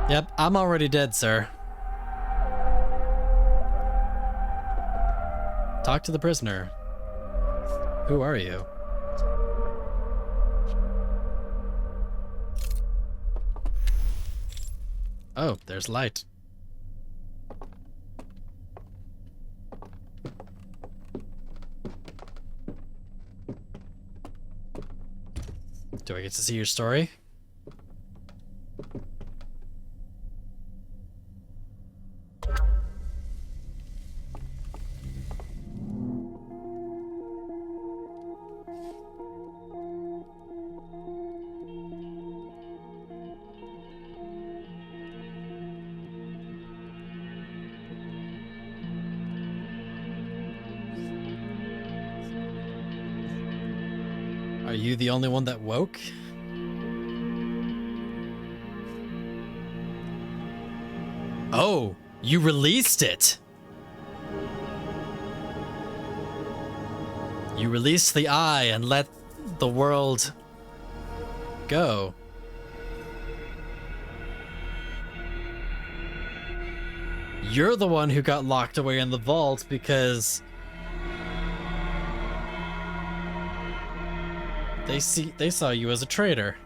Yep, I'm already dead, sir. Talk to the prisoner. Who are you? Oh, there's light. Do I get to see your story? Are you the only one that woke? Oh, you released it! You released the eye and let the world go. You're the one who got locked away in the vault because they saw you as a traitor.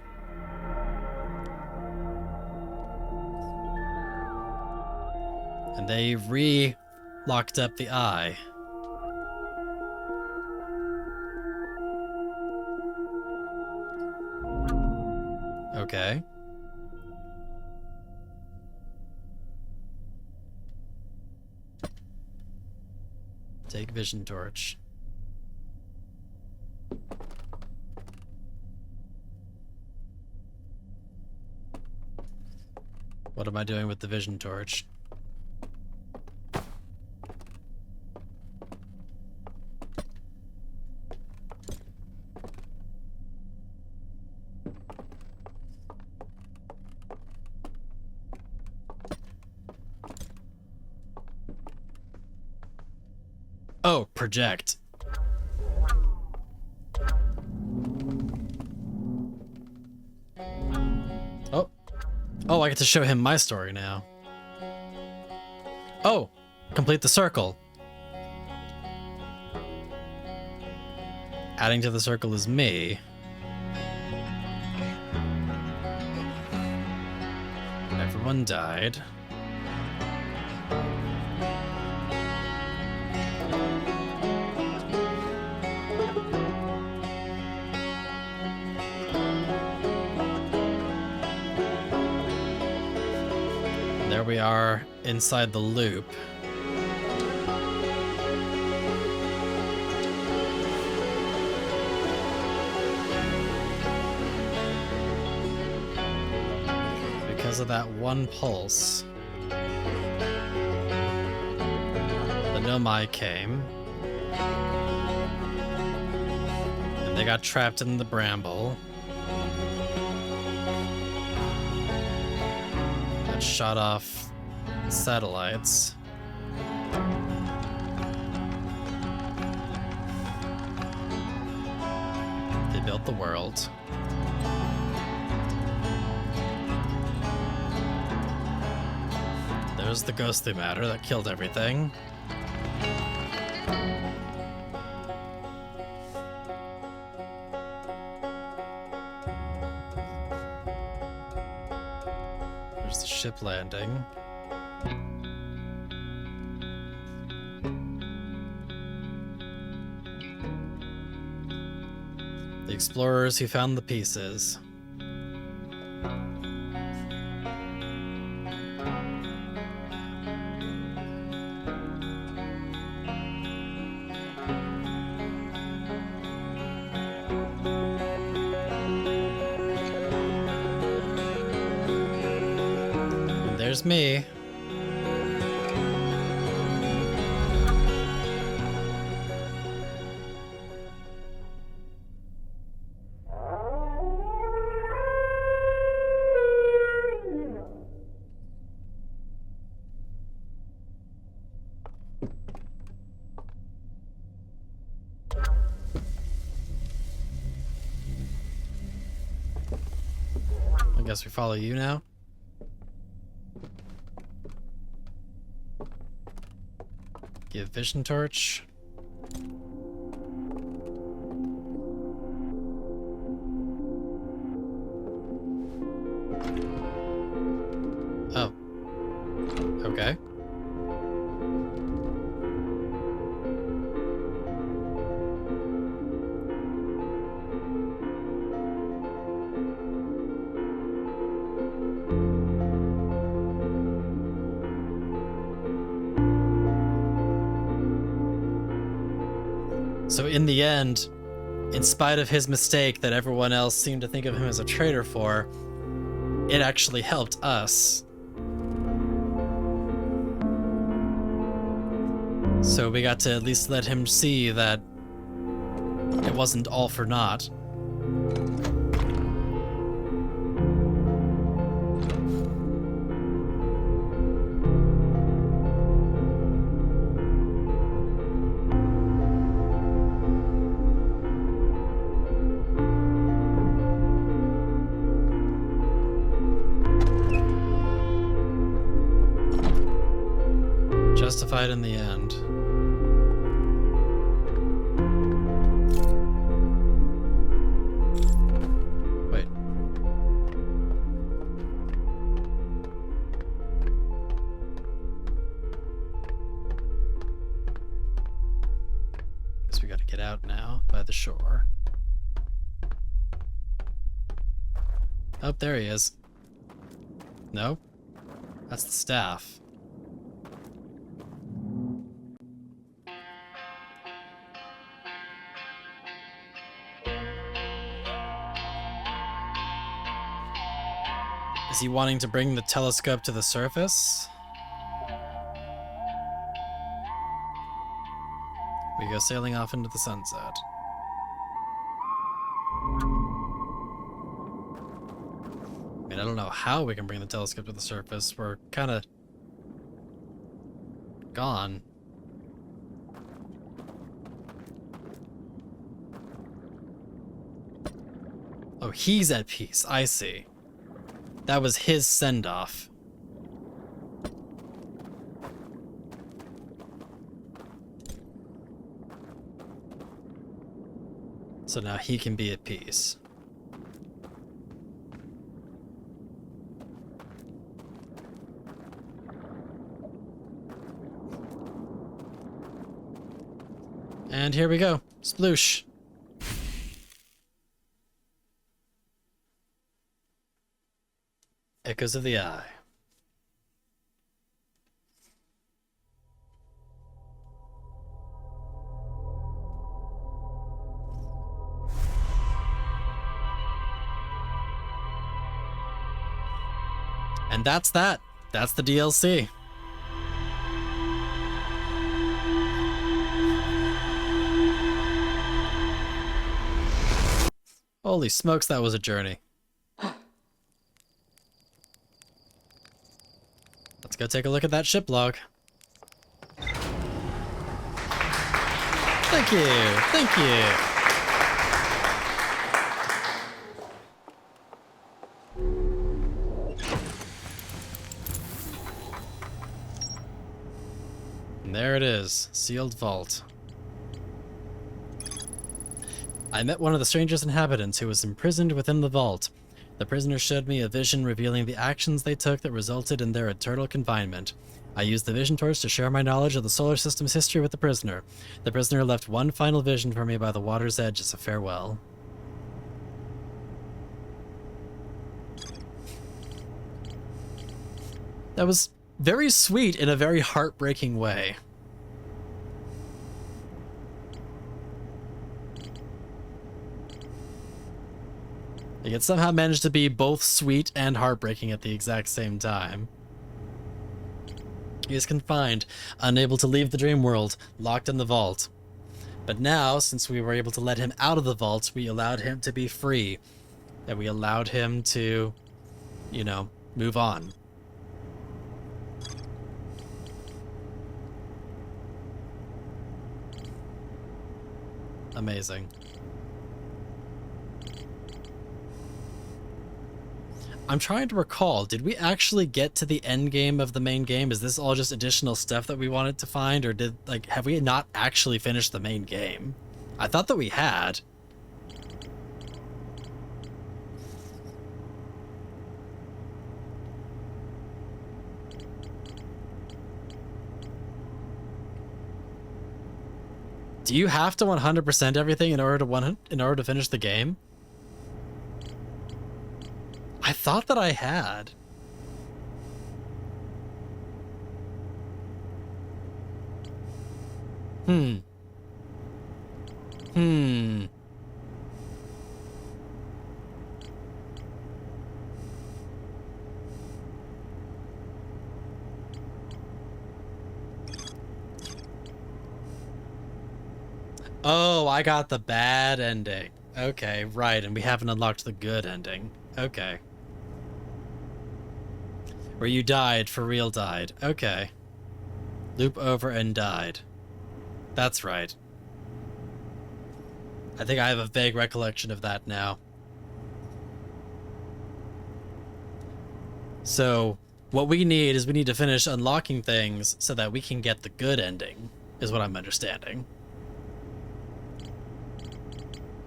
And they re-locked up the eye. Okay. Take vision torch. What am I doing with the vision torch? Oh, project. Oh. Oh, I get to show him my story now. Oh, complete the circle. Adding to the circle is me. Everyone died. There we are inside the loop. Because of that one pulse, the Nomai came, and they got trapped in the bramble. That shot off satellites. They built the world. There's the ghostly matter that killed everything. There's the ship landing. The explorers who found the pieces. And there's me. guess we follow you now. Give vision torch. Oh. Okay. So in the end, in spite of his mistake that everyone else seemed to think of him as a traitor for, it actually helped us. So we got to at least let him see that it wasn't all for naught. Justified in the end. Wait. Guess we gotta get out now by the shore. Oh, there he is. No? That's the staff. Is he wanting to bring the telescope to the surface? We go sailing off into the sunset. I mean, I don't know how we can bring the telescope to the surface. We're kind of gone. Oh, he's at peace. I see. That was his send-off. So now he can be at peace. And here we go. Sploosh. Echoes of the Eye. And that's that. That's the DLC. Holy smokes, that was a journey. Let's go take a look at that ship log. Thank you. Thank you. And there it is, sealed vault. I met one of the strangest inhabitants who was imprisoned within the vault. The prisoner showed me a vision revealing the actions they took that resulted in their eternal confinement. I used the vision torch to share my knowledge of the solar system's history with the prisoner. The prisoner left one final vision for me by the water's edge as a farewell. That was very sweet in a very heartbreaking way. Like, it somehow managed to be both sweet and heartbreaking at the exact same time. He is confined, unable to leave the dream world, locked in the vault. But now, since we were able to let him out of the vault, we allowed him to be free. And we allowed him to, you know, move on. Amazing. I'm trying to recall, did we actually get to the end game of the main game? Is this all just additional stuff that we wanted to find, or have we not actually finished the main game? I thought that we had. Do you have to 100% everything in order to finish the game? I thought that I had. Hmm. Oh, I got the bad ending. Okay, right, and we haven't unlocked the good ending. Okay. Where you died, for real died. Okay. Loop over and died. That's right. I think I have a vague recollection of that now. So, what we need to finish unlocking things so that we can get the good ending, is what I'm understanding.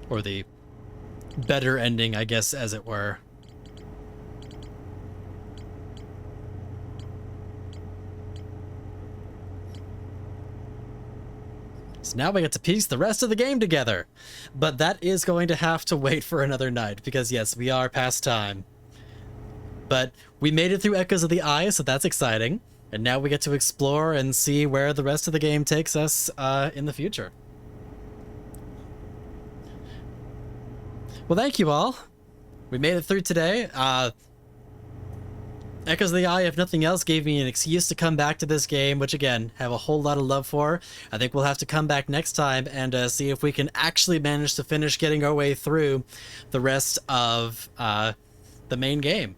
Or the better ending, I guess, as it were. So now we get to piece the rest of the game together. But that is going to have to wait for another night, because yes, we are past time. But we made it through Echoes of the Eye, so that's exciting. And now we get to explore and see where the rest of the game takes us in the future. Well, thank you all. We made it through today. Echoes of the Eye, if nothing else, gave me an excuse to come back to this game, which again, have a whole lot of love for. I think we'll have to come back next time and see if we can actually manage to finish getting our way through the rest of the main game.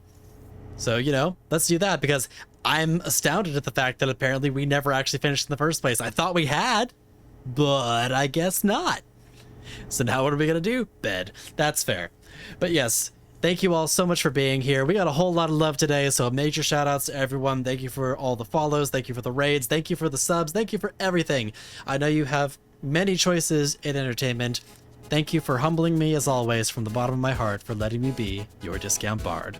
So, you know, let's do that, because I'm astounded at the fact that apparently we never actually finished in the first place. I thought we had, but I guess not. So now what are we going to do? Bed. That's fair. But yes, thank you all so much for being here. We got a whole lot of love today, so major shout outs to everyone. Thank you for all the follows. Thank you for the raids. Thank you for the subs. Thank you for everything. I know you have many choices in entertainment. Thank you for humbling me, as always, from the bottom of my heart, for letting me be your discount bard.